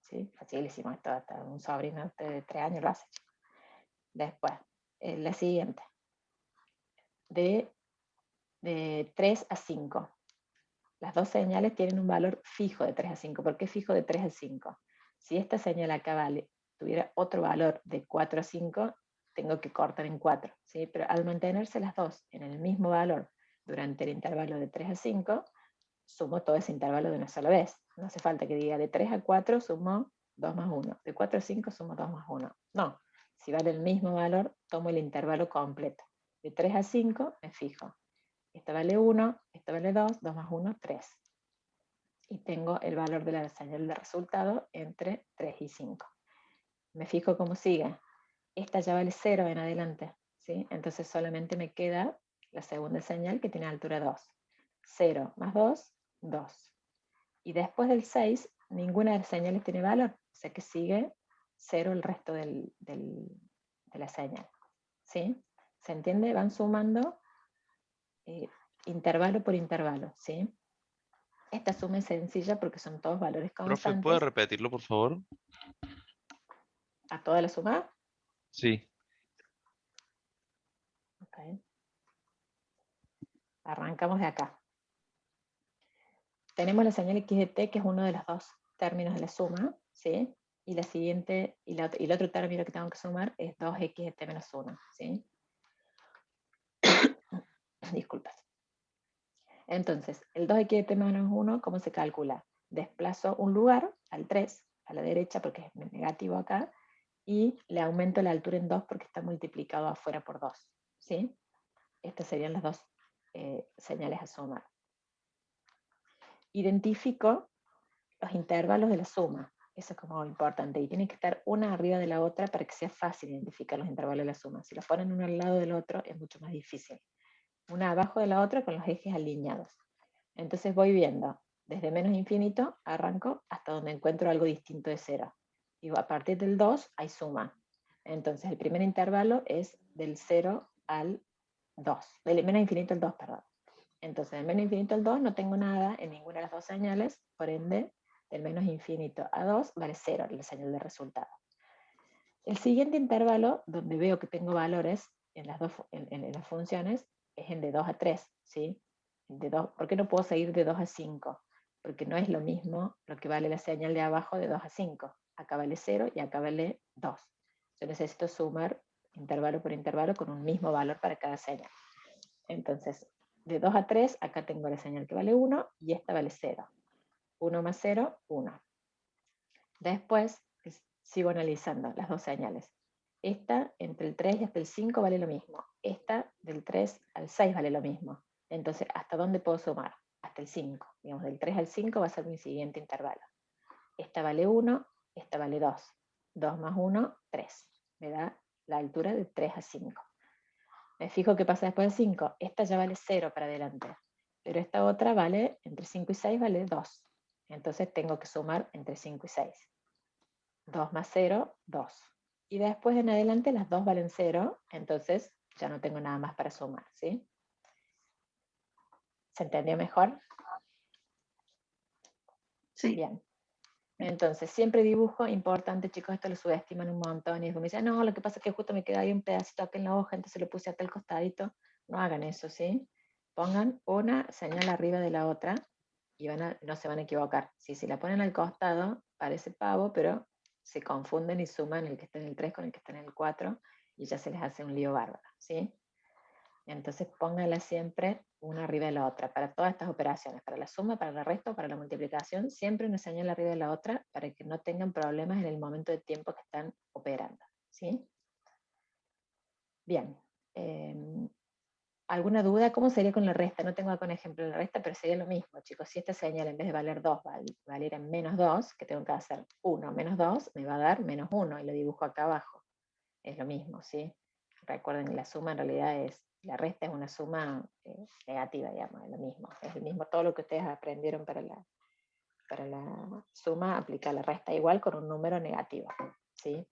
¿Sí? Facilísimo, esto hasta un sobrino de 3 años lo hace. Después, la siguiente. De 3 a 5. Las dos señales tienen un valor fijo de 3 a 5. ¿Por qué fijo de 3 a 5? Si esta señal acá tuviera otro valor de 4 a 5, tengo que cortar en 4. ¿Sí? Pero al mantenerse las dos en el mismo valor durante el intervalo de 3 a 5, sumo todo ese intervalo de una sola vez. No hace falta que diga de 3 a 4 sumo 2 más 1. De 4 a 5 sumo 2 más 1. No, si vale el mismo valor, tomo el intervalo completo. De 3 a 5 me fijo. Esta vale 1, esta vale 2, 2 más 1, 3. Y tengo el valor de la señal de resultado entre 3 y 5. Me fijo cómo sigue. Esta ya vale 0 en adelante, ¿sí? Entonces solamente me queda la segunda señal que tiene altura 2. 0 más 2, 2. Y después del 6, ninguna de las señales tiene valor, o sea que sigue 0 el resto de la señal. ¿Sí? ¿Se entiende? Van sumando intervalo por intervalo, ¿sí? Esta suma es sencilla porque son todos valores Profe, constantes. ¿puede repetirlo, por favor? ¿A toda la suma? Sí. Okay. Arrancamos de acá. Tenemos la señal x de t, que es uno de los dos términos de la suma, ¿sí? Y la siguiente, y el otro término que tengo que sumar es 2x de t menos 1, ¿sí? Disculpas. Entonces, el 2x de t menos 1, ¿cómo se calcula? Desplazo un lugar al 3, a la derecha, porque es negativo acá, y le aumento la altura en 2 porque está multiplicado afuera por 2, ¿sí? Estas serían las dos señales a sumar. Identifico los intervalos de la suma. Eso es como importante. Y tienen que estar una arriba de la otra para que sea fácil identificar los intervalos de la suma. Si los ponen uno al lado del otro es mucho más difícil. Una abajo de la otra con los ejes alineados. Entonces voy viendo. Desde menos infinito arranco hasta donde encuentro algo distinto de 0. Y a partir del 2 hay suma. Entonces el primer intervalo es del 0 al 2. Del menos infinito al 2, perdón. Entonces del menos infinito al 2 no tengo nada en ninguna de las dos señales, por ende del menos infinito a 2 vale 0, la señal de resultado. El siguiente intervalo, donde veo que tengo valores en las funciones, es en de 2 a 3, ¿sí? ¿Por qué no puedo seguir de 2 a 5? Porque no es lo mismo lo que vale la señal de abajo de 2 a 5. Acá vale 0 y acá vale 2. Yo necesito sumar intervalo por intervalo con un mismo valor para cada señal. Entonces, de 2 a 3, acá tengo la señal que vale 1 y esta vale 0. 1 más 0, 1. Después sigo analizando las dos señales. Esta entre el 3 y hasta el 5 vale lo mismo. Esta del 3 al 6 vale lo mismo. Entonces, ¿hasta dónde puedo sumar? Hasta el 5. Digamos, del 3 al 5 va a ser mi siguiente intervalo. Esta vale 1, esta vale 2. 2 más 1, 3. Me da la altura de 3 a 5. Me fijo qué pasa después de 5. Esta ya vale 0 para adelante. Pero esta otra vale, entre 5 y 6 vale 2. Entonces tengo que sumar entre 5 y 6. 2 más 0, 2. Y después en adelante las dos valen 0, entonces ya no tengo nada más para sumar, ¿sí? ¿Se entendió mejor? Sí. Bien. Entonces, siempre dibujo, importante, chicos, esto lo subestiman un montón, y después me dicen, no, lo que pasa es que justo me queda ahí un pedacito acá en la hoja, entonces lo puse acá al costadito. No hagan eso, ¿sí? Pongan una señal arriba de la otra, y no se van a equivocar. Si la ponen al costado, parece pavo, pero se confunden y suman el que está en el 3 con el que está en el 4, y ya se les hace un lío bárbaro, ¿sí? Entonces pónganla siempre una arriba de la otra, para todas estas operaciones, para la suma, para el resto, para la multiplicación, siempre una señal arriba de la otra, para que no tengan problemas en el momento de tiempo que están operando, ¿sí? Bien. ¿Alguna duda? ¿Cómo sería con la resta? No tengo acá un ejemplo de la resta, pero sería lo mismo, chicos. Si esta señal en vez de valer 2 valiera menos 2, que tengo que hacer 1 menos 2, me va a dar menos 1, y lo dibujo acá abajo. Es lo mismo, ¿sí? Recuerden que la suma en realidad la resta es una suma negativa, digamos, es lo mismo. Es el mismo, todo lo que ustedes aprendieron para la suma, aplica la resta igual con un número negativo, ¿sí?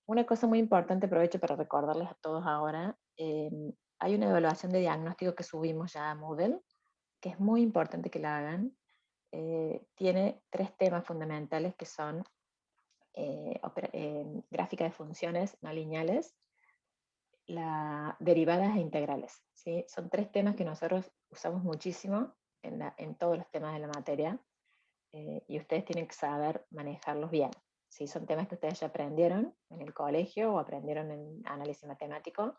Una cosa muy importante, aprovecho para recordarles a todos ahora, hay una evaluación de diagnóstico que subimos ya a Moodle, que es muy importante que la hagan. Tiene 3 temas fundamentales que son gráfica de funciones no lineales, derivadas e integrales, ¿sí? Son 3 temas que nosotros usamos muchísimo en todos los temas de la materia, y ustedes tienen que saber manejarlos bien. ¿Sí? Son temas que ustedes ya aprendieron en el colegio o aprendieron en análisis matemático,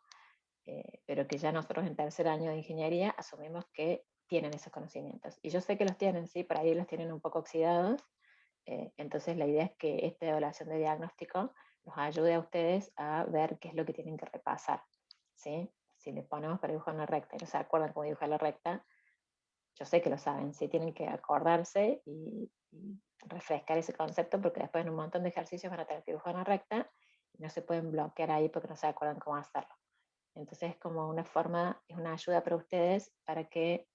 pero que ya nosotros en tercer año de ingeniería asumimos que tienen esos conocimientos. Y yo sé que los tienen, ¿sí? Por ahí los tienen un poco oxidados. Entonces la idea es que esta evaluación de diagnóstico nos ayude a ustedes a ver qué es lo que tienen que repasar, ¿sí? Si les ponemos para dibujar una recta y no se acuerdan cómo dibujar la recta, yo sé que lo saben, sí tienen que acordarse y refrescar ese concepto, porque después en un montón de ejercicios van a tener que dibujar una recta y no se pueden bloquear ahí porque no se acuerdan cómo hacerlo. Entonces es como una forma, es una ayuda para ustedes para que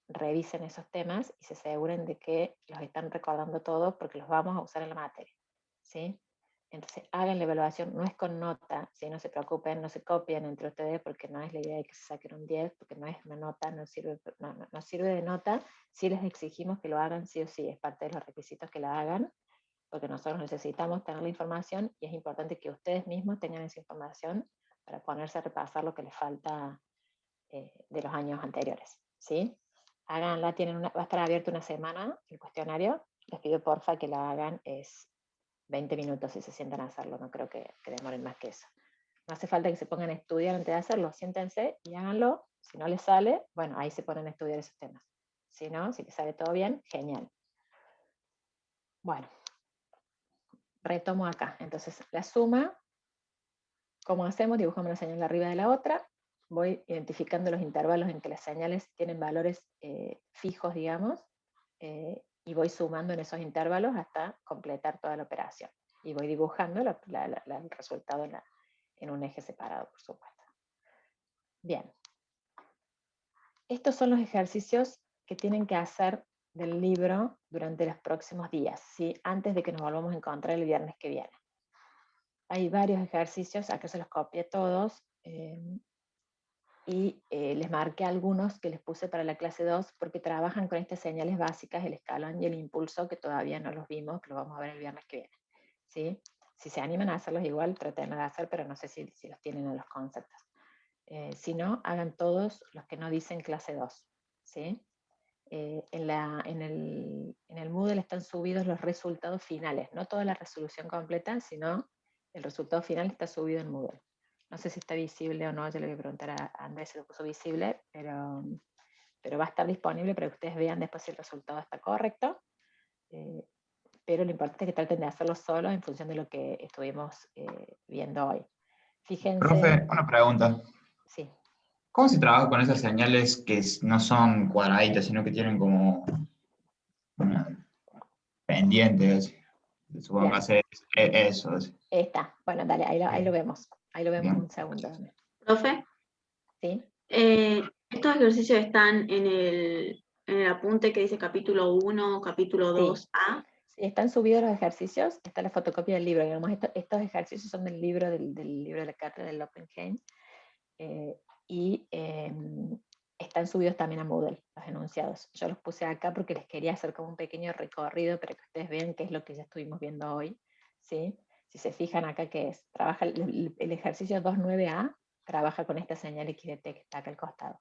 revisen esos temas y se aseguren de que los están recordando todos, porque los vamos a usar en la materia, ¿sí? Entonces hagan la evaluación, no es con nota, ¿sí? No se preocupen, no se copien entre ustedes, porque no es la idea de que se saquen un 10, porque no es una nota, no sirve de nota. Sí les exigimos que lo hagan sí o sí, es parte de los requisitos que la hagan, porque nosotros necesitamos tener la información y es importante que ustedes mismos tengan esa información para ponerse a repasar lo que les falta de los años anteriores, ¿sí? Háganla, va a estar abierto una semana el cuestionario. Les pido porfa que la hagan, es 20 minutos si se sientan a hacerlo, no creo que demoren más que eso. No hace falta que se pongan a estudiar antes de hacerlo, siéntense y háganlo. Si no les sale, bueno, ahí se ponen a estudiar esos temas. Si no, si les sale todo bien, genial. Bueno, retomo acá. Entonces, la suma, ¿cómo hacemos? Dibujamos una señal arriba de la otra. Voy identificando los intervalos en que las señales tienen valores fijos, digamos, y voy sumando en esos intervalos hasta completar toda la operación. Y voy dibujando el resultado en un eje separado, por supuesto. Bien. Estos son los ejercicios que tienen que hacer del libro durante los próximos días, ¿sí? Antes de que nos volvamos a encontrar el viernes que viene. Hay varios ejercicios, acá se los copié todos. y les marqué algunos que les puse para la clase 2 porque trabajan con estas señales básicas, el escalón y el impulso, que todavía no los vimos, que lo vamos a ver el viernes que viene. ¿Sí? Si se animan a hacerlos igual, traten de hacer, pero no sé si los tienen en los conceptos. Si no, hagan todos los que no dicen clase 2. ¿Sí? En el Moodle están subidos los resultados finales, no toda la resolución completa, sino el resultado final está subido en Moodle. No sé si está visible o no, yo le voy a preguntar a Andrés si lo puso visible, pero va a estar disponible para que ustedes vean después si el resultado está correcto. Pero lo importante es que traten de hacerlo solo en función de lo que estuvimos viendo hoy. Fíjense. Profe, una pregunta. Sí. ¿Cómo se trabaja con esas señales que no son cuadraditas, sino que tienen como pendientes? Supongo que hacer eso. Está. Bueno, dale, ahí lo vemos. Ahí lo vemos un segundo. Profe. Sí. Estos ejercicios están en el apunte que dice capítulo 1, capítulo 2A. Sí, están subidos los ejercicios, está la fotocopia del libro. Digamos, estos ejercicios son del libro de la cátedra del Oppenheim. Y están subidos también a Moodle, los enunciados. Yo los puse acá porque les quería hacer como un pequeño recorrido para que ustedes vean qué es lo que ya estuvimos viendo hoy. ¿Sí? Si se fijan acá, ¿qué es? Trabaja el ejercicio 2.9a, trabaja con esta señal XDT que está acá al costado.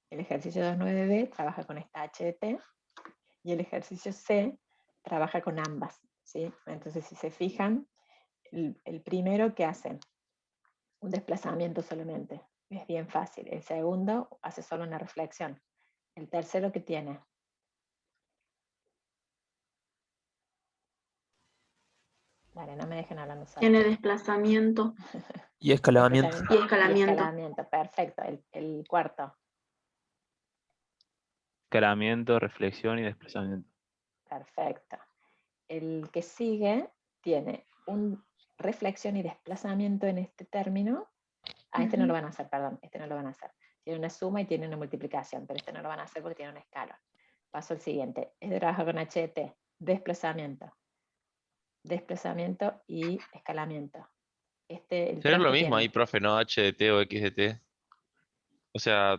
El ejercicio 2.9b trabaja con esta HDT y el ejercicio C trabaja con ambas. ¿Sí? Entonces, si se fijan, el primero, ¿qué hacen? Un desplazamiento solamente. Es bien fácil. El segundo hace solo una reflexión. El tercero, ¿qué tiene? Dale, no me dejen hablando solo. Tiene desplazamiento. Y escalamiento. Y escalamiento. Escalamiento, perfecto. El cuarto. Escalamiento, reflexión y desplazamiento. Perfecto. El que sigue tiene un reflexión y desplazamiento en este término. Este no lo van a hacer, perdón, este no lo van a hacer. Tiene una suma y tiene una multiplicación, pero este no lo van a hacer porque tiene una escala. Paso al siguiente. Este trabaja con HDT, desplazamiento. Desplazamiento y escalamiento. Sería lo mismo ahí, profe, ¿no? HDT o XDT. O sea,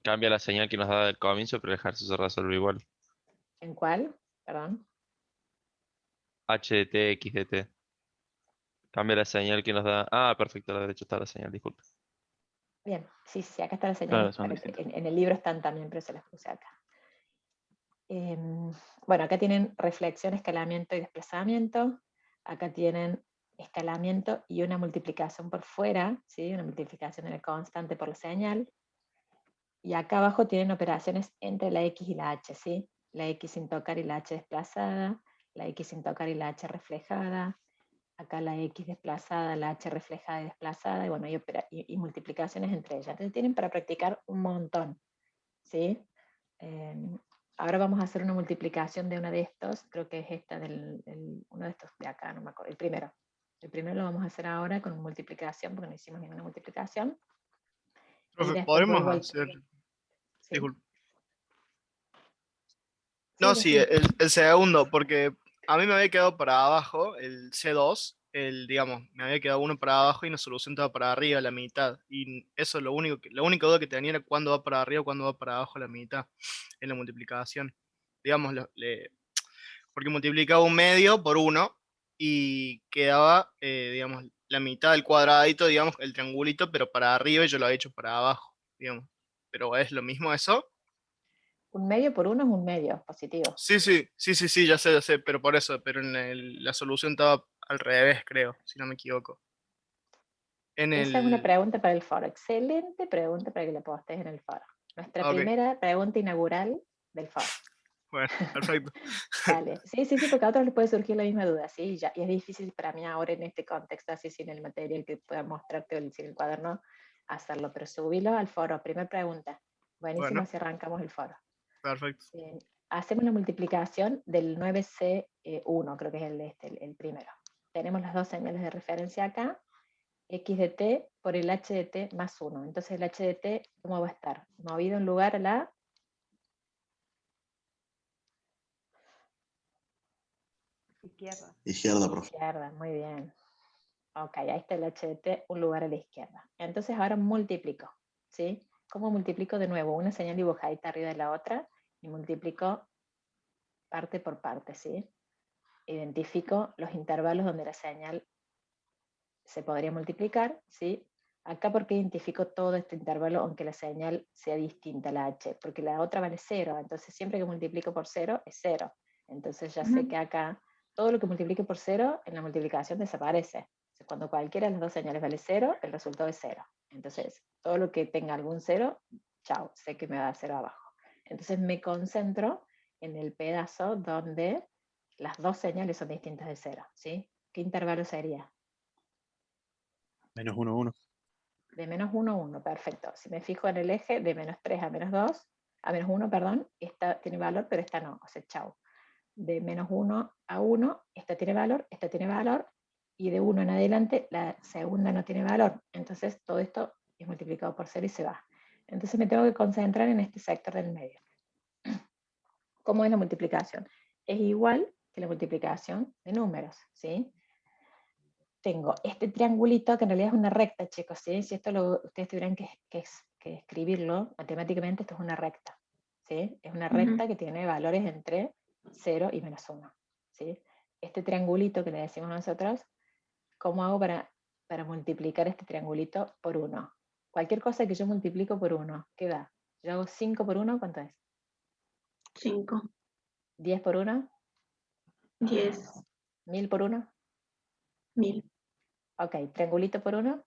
cambia la señal que nos da del comienzo, pero el ejercicio se resuelve igual. ¿En cuál? Perdón. HDT, XDT. Cambia la señal que nos da. Ah, perfecto, a la derecha está la señal, disculpe. Bien, sí, acá está la señal. Claro, son distintos. En el libro están también, pero se las puse acá. Bueno, acá tienen reflexión, escalamiento y desplazamiento. Acá tienen escalamiento y una multiplicación por fuera, ¿sí? Una multiplicación en el constante por la señal. Y acá abajo tienen operaciones entre la X y la H, ¿sí? La X sin tocar y la H desplazada, la X sin tocar y la H reflejada, acá la X desplazada, la H reflejada y desplazada, y bueno, y multiplicaciones entre ellas. Entonces tienen para practicar un montón, ¿sí? Ahora vamos a hacer una multiplicación de uno de estos, creo que es esta uno de estos de acá, no me acuerdo, el primero. El primero lo vamos a hacer ahora con multiplicación, porque no hicimos ninguna multiplicación. Profe, ¿podemos hacer? ¿Sí? Disculpe. No, sí, el segundo, porque a mí me había quedado para abajo el C2, digamos, me había quedado uno para abajo y una solución estaba para arriba, la mitad. Y eso es la única duda que tenía era cuándo va para arriba o cuándo va para abajo la mitad en la multiplicación. Digamos, porque multiplicaba un medio por uno y quedaba, digamos, la mitad del cuadradito, digamos, el triangulito, pero para arriba y yo lo había hecho para abajo, digamos. Pero ¿es lo mismo eso? Un medio por uno es un medio positivo. Sí, ya sé, pero por eso, pero en la solución estaba al revés, creo, si no me equivoco. Esa es una pregunta para el foro. Excelente pregunta para que la postes en el foro. Nuestra primera pregunta inaugural del foro. Bueno, perfecto. Dale. Sí, porque a otros les puede surgir la misma duda, ¿sí? Y es difícil para mí ahora en este contexto, así sin el material que pueda mostrarte o sin el cuaderno, hacerlo, pero subilo al foro. Primera pregunta. Buenísimo, Bueno. si arrancamos el foro. Perfecto. Hacemos la multiplicación del 9C1, creo que es el primero. Tenemos las dos señales de referencia acá, X de t por el H de t más 1. Entonces el H de t, ¿cómo va a estar? Movido en lugar a la... Izquierda, profe. Izquierda, muy bien. Ok, ahí está el H de t, un lugar a la izquierda. Entonces ahora multiplico, ¿sí? ¿Cómo multiplico de nuevo? Una señal dibujadita arriba de la otra y multiplico parte por parte, ¿sí? Identifico los intervalos donde la señal se podría multiplicar, ¿sí? Acá porque identifico todo este intervalo aunque la señal sea distinta, la h, porque la otra vale 0, entonces siempre que multiplico por 0 es 0. Entonces ya sé que acá todo lo que multiplique por 0 en la multiplicación desaparece. Entonces, cuando cualquiera de las dos señales vale 0, el resultado es 0. Entonces todo lo que tenga algún 0, chao, sé que me va a dar 0 abajo. Entonces me concentro en el pedazo donde las dos señales son distintas de 0, ¿sí? ¿Qué intervalo sería? Menos 1, 1. De menos 1 1, perfecto. Si me fijo en el eje de menos 3 a menos 2, a menos 1, perdón, esta tiene valor, pero esta no, o sea, chau. De menos 1 a 1, esta tiene valor, y de 1 en adelante, la segunda no tiene valor. Entonces, todo esto es multiplicado por 0 y se va. Entonces, me tengo que concentrar en este sector del medio. ¿Cómo es la multiplicación? Es igual que la multiplicación de números, ¿sí? Tengo este triangulito que en realidad es una recta, chicos, ¿sí? Si esto ustedes tuvieran que escribirlo matemáticamente, esto es una recta, ¿sí? Es una recta que tiene valores entre 0 y menos 1, ¿sí? Este triangulito que le decimos nosotros, ¿cómo hago para multiplicar este triangulito por 1? Cualquier cosa que yo multiplico por 1, ¿qué da? Yo hago 5 por 1, ¿cuánto es? 5. 10 por 1, 10. 1000 por 1. 1000. Ok, triangulito por 1.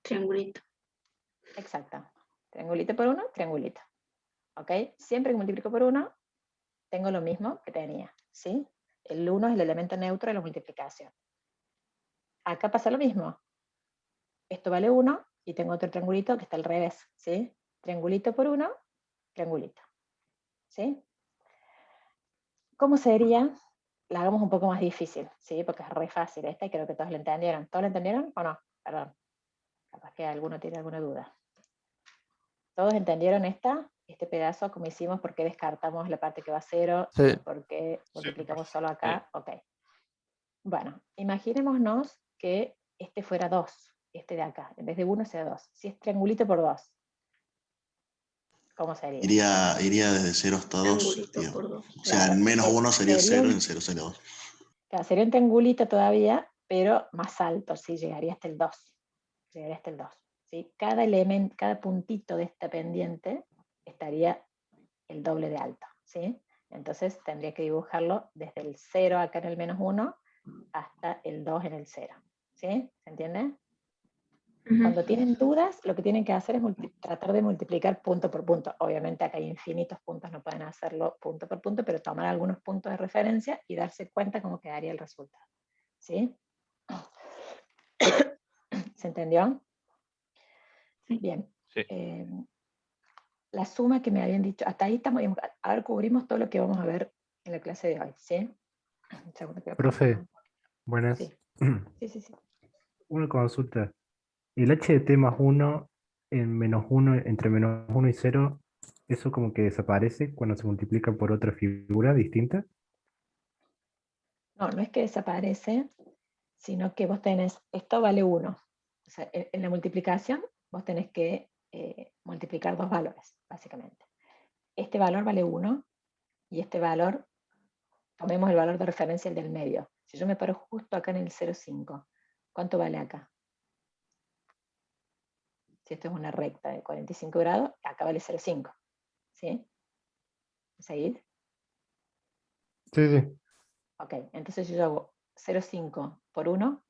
Triangulito. Exacto. Triangulito por 1, triangulito. ¿Ok? Siempre que multiplico por 1, tengo lo mismo que tenía, ¿sí? El 1 es el elemento neutro de la multiplicación. Acá pasa lo mismo. Esto vale 1 y tengo otro triangulito que está al revés, ¿sí? Triangulito por 1, triangulito. ¿Sí? ¿Cómo sería? La hagamos un poco más difícil, ¿sí? Porque es re fácil esta y creo que todos la entendieron. ¿Todos la entendieron o no? Perdón. Capaz que alguno tiene alguna duda. ¿Todos entendieron este pedazo? ¿Cómo hicimos? ¿Por qué descartamos la parte que va a 0? Sí. ¿Por qué multiplicamos solo acá? Ok. Bueno, imaginémonos que este fuera 2, este de acá. En vez de 1 sea 2. Si es triangulito por 2, ¿cómo sería? Iría desde 0 hasta 2. Por 2. O sea, Claro, en menos 1 sería 0 y en 0 sería sería 2. Claro, sería un triangulito todavía, pero más alto, ¿sí? Llegaría hasta el 2. Llegaría hasta el 2. ¿Sí? Cada elemento, cada puntito de esta pendiente estaría el doble de alto, ¿sí? Entonces tendría que dibujarlo desde el 0 acá en el menos 1 hasta el 2 en el 0. ¿Sí? ¿Se entiende? Cuando tienen dudas, lo que tienen que hacer es tratar de multiplicar punto por punto. Obviamente acá hay infinitos puntos, no pueden hacerlo punto por punto, pero tomar algunos puntos de referencia y darse cuenta cómo quedaría el resultado. ¿Sí? ¿Se entendió? Bien. Sí. La suma que me habían dicho, hasta ahí estamos, ahora cubrimos todo lo que vamos a ver en la clase de hoy, ¿sí? Un segundo que Profe, buenas. Sí. Sí. Una consulta. El h de t más 1 en menos 1, entre menos 1 y 0, ¿eso como que desaparece cuando se multiplica por otra figura distinta? No, no es que desaparece, sino que vos tenés, esto vale 1. O sea, en la multiplicación vos tenés que multiplicar dos valores, básicamente. Este valor vale 1 y este valor, tomemos el valor de referencia, el del medio. Si yo me paro justo acá en el 0,5, ¿cuánto vale acá? Si esto es una recta de 45 grados, acá vale 0,5. ¿Sí? ¿Seguir? Sí. Ok, entonces yo hago 0,5 por 1.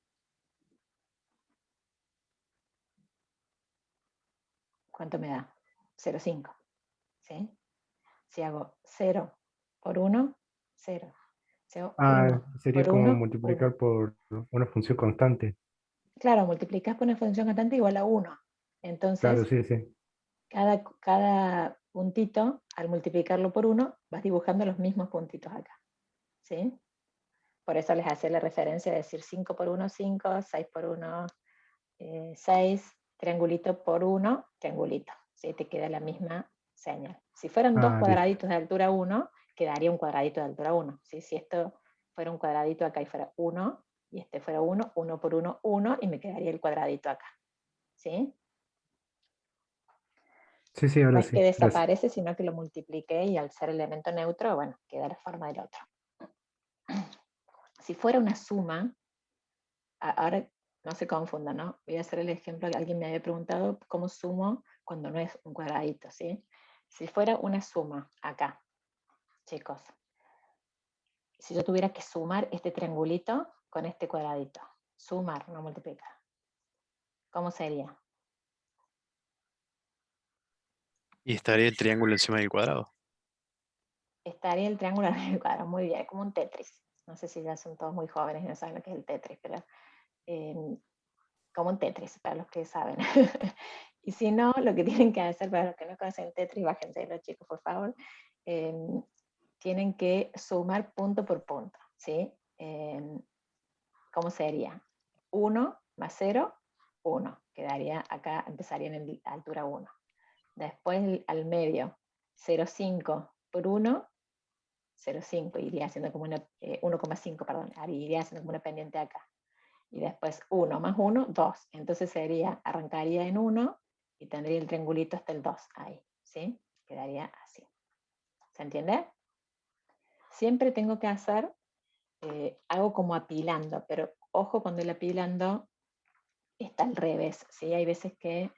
¿Cuánto me da? 0,5. ¿Sí? Si hago 0 por 1, 0. Si hago 1 Sería por como 1, multiplicar 1. por una función constante. Claro, multiplicas por una función constante igual a 1. Claro, Entonces, sí. cada puntito, al multiplicarlo por 1, vas dibujando los mismos puntitos acá. ¿Sí? Por eso les hacía la referencia de decir 5 por 1, 5, 6 por 1, 6, triangulito por 1, triangulito. ¿Sí? Te queda la misma señal. Si fueran dos cuadraditos de altura 1, quedaría un cuadradito de altura 1. ¿Sí? Si esto fuera un cuadradito acá y fuera 1, y este fuera 1, 1 por 1, 1, y me quedaría el cuadradito acá. ¿Sí? Sí, sí, No ahora es sí. que Gracias. desaparece, sino que lo multipliqué y al ser elemento neutro, bueno, queda la forma del otro. Si fuera una suma, ahora no se confundan, ¿no? Voy a hacer el ejemplo que alguien me había preguntado cómo sumo cuando no es un cuadradito, ¿sí? Si fuera una suma acá, chicos, si yo tuviera que sumar este triangulito con este cuadradito, sumar, no multiplicar, ¿cómo sería? Y estaría el triángulo encima del cuadrado. Estaría el triángulo en el cuadrado, muy bien, como un Tetris. No sé si ya son todos muy jóvenes y no saben lo que es el Tetris, pero como un Tetris, para los que saben. Y si no, lo que tienen que hacer, para los que no conocen el Tetris, bájense los chicos, por favor, tienen que sumar punto por punto, ¿sí? ¿Cómo sería? 1 más 0, 1. Quedaría acá, empezaría en altura 1. Después al medio, 0,5 por 1, 0,5, iría haciendo como una, 1,5, perdón, iría haciendo como una pendiente acá. Y después 1 más 1, 2. Entonces sería, arrancaría en 1 y tendría el triangulito hasta el 2 ahí, ¿sí? Quedaría así. ¿Se entiende? Siempre tengo que hacer, hago como apilando, pero ojo cuando el apilando está al revés, ¿sí? Hay veces que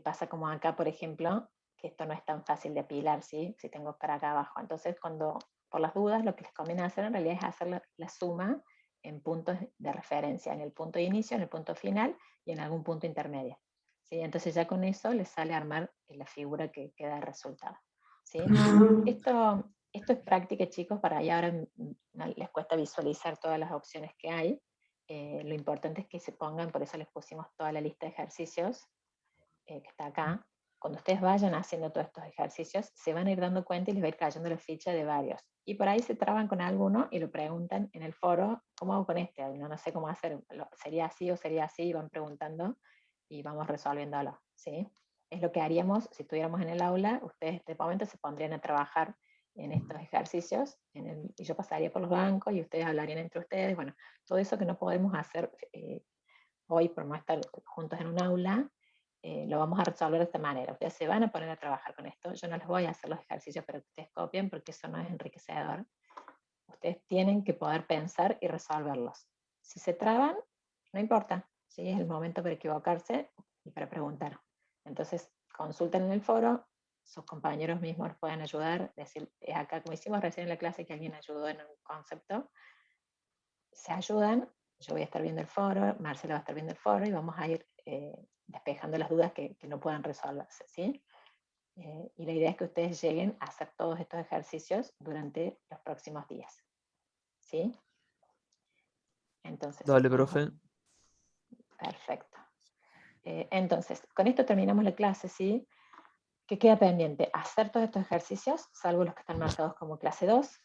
pasa como acá, por ejemplo, que esto no es tan fácil de apilar, ¿sí? Si tengo para acá abajo. Entonces, por las dudas, lo que les conviene hacer en realidad es hacer la suma en puntos de referencia, en el punto de inicio, en el punto final y en algún punto intermedio, ¿sí? Entonces ya con eso les sale armar la figura que queda el resultado, ¿sí? Esto es práctica, chicos, para ahí ahora no les cuesta visualizar todas las opciones que hay. Lo importante es que se pongan, por eso les pusimos toda la lista de ejercicios que está acá. Cuando ustedes vayan haciendo todos estos ejercicios, se van a ir dando cuenta y les va a ir cayendo la ficha de varios. Y por ahí se traban con alguno y lo preguntan en el foro, ¿cómo hago con este? No sé cómo hacer, ¿sería así o sería así? Y van preguntando y vamos resolviéndolo, ¿sí? Es lo que haríamos si estuviéramos en el aula. Ustedes en este momento se pondrían a trabajar en estos ejercicios y yo pasaría por los bancos y ustedes hablarían entre ustedes. Bueno, todo eso que no podemos hacer hoy por no estar juntos en un aula, lo vamos a resolver de esta manera. Ustedes se van a poner a trabajar con esto. Yo no les voy a hacer los ejercicios para que ustedes copien porque eso no es enriquecedor. Ustedes tienen que poder pensar y resolverlos. Si se traban, no importa, ¿sí? Es el momento para equivocarse y para preguntar. Entonces, consulten en el foro, sus compañeros mismos les pueden ayudar, decir, es acá como hicimos recién en la clase que alguien ayudó en un concepto, se ayudan, yo voy a estar viendo el foro, Marcela va a estar viendo el foro y vamos a ir despejando las dudas que no puedan resolverse, ¿sí? Y la idea es que ustedes lleguen a hacer todos estos ejercicios durante los próximos días, ¿sí? Entonces, Dale, profe. Perfecto. Entonces, con esto terminamos la clase, ¿sí? ¿Qué queda pendiente? Hacer todos estos ejercicios, salvo los que están marcados como clase 2,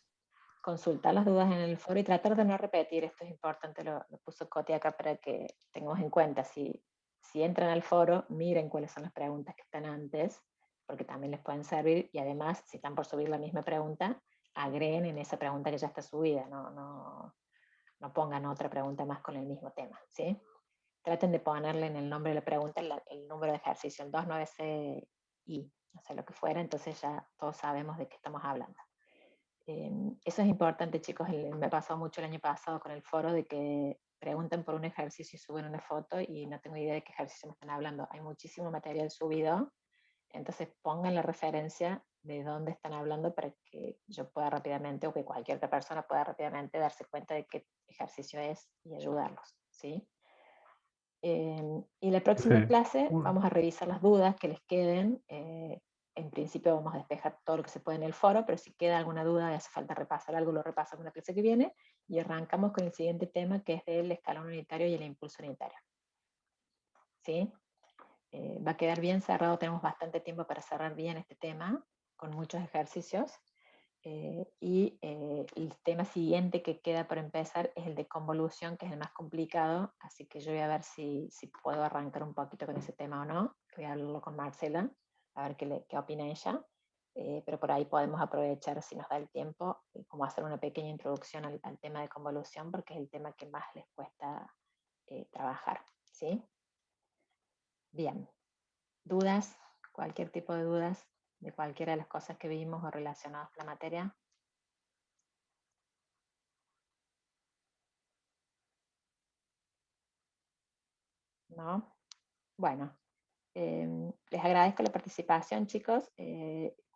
consultar las dudas en el foro y tratar de no repetir. Esto es importante, lo puso Coti acá para que tengamos en cuenta. Si entran al foro, miren cuáles son las preguntas que están antes, porque también les pueden servir, y además, si están por subir la misma pregunta, agreguen en esa pregunta que ya está subida, no pongan otra pregunta más con el mismo tema, ¿sí? Traten de ponerle en el nombre de la pregunta el número de ejercicio, el 29CI, no sé lo que fuera, entonces ya todos sabemos de qué estamos hablando. Eso es importante, chicos. Me pasó mucho el año pasado con el foro de que preguntan por un ejercicio y suben una foto y no tengo idea de qué ejercicio me están hablando. Hay muchísimo material subido, entonces pongan la referencia de dónde están hablando para que yo pueda rápidamente, o que cualquier otra persona pueda rápidamente darse cuenta de qué ejercicio es y ayudarlos, ¿sí? Y la próxima Sí. clase vamos a revisar las dudas que les queden. En principio vamos a despejar todo lo que se puede en el foro, pero si queda alguna duda y hace falta repasar algo, lo repasamos en la clase que viene y arrancamos con el siguiente tema, que es del escalón unitario y el impulso unitario. ¿Sí? Va a quedar bien cerrado, tenemos bastante tiempo para cerrar bien este tema, con muchos ejercicios. El tema siguiente que queda por empezar es el de convolución, que es el más complicado, así que yo voy a ver si puedo arrancar un poquito con ese tema o no. Voy a hablarlo con Marcela, a ver qué opina ella, pero por ahí podemos aprovechar, si nos da el tiempo, como hacer una pequeña introducción al tema de convolución, porque es el tema que más les cuesta trabajar, ¿sí? Bien, ¿dudas? cualquier tipo de dudas de cualquiera de las cosas que vimos o relacionadas con la materia. ¿No? Bueno, les agradezco la participación, chicos.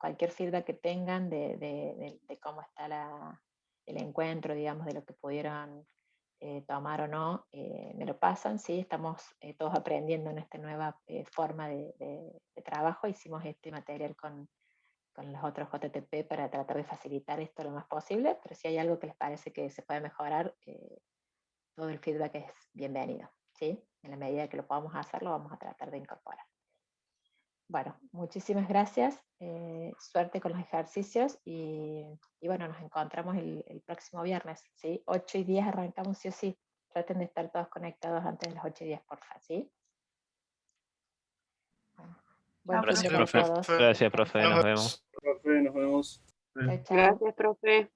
Cualquier feedback que tengan de cómo está el encuentro, digamos, de lo que pudieron tomar o no, me lo pasan, ¿sí? Estamos todos aprendiendo en esta nueva forma de trabajo. Hicimos este material con los otros JTP para tratar de facilitar esto lo más posible, pero si hay algo que les parece que se puede mejorar, todo el feedback es bienvenido, ¿sí? En la medida que lo podamos hacer, lo vamos a tratar de incorporar. Bueno, muchísimas gracias, suerte con los ejercicios y bueno, nos encontramos el próximo viernes, ¿sí? 8:10 arrancamos sí o sí. Traten de estar todos conectados antes de las 8:10, porfa, ¿sí? Buen fin de Gracias, semana a profe. todos. Gracias, profe. Nos vemos. Profe, nos vemos. Chao, chao. Gracias, profe.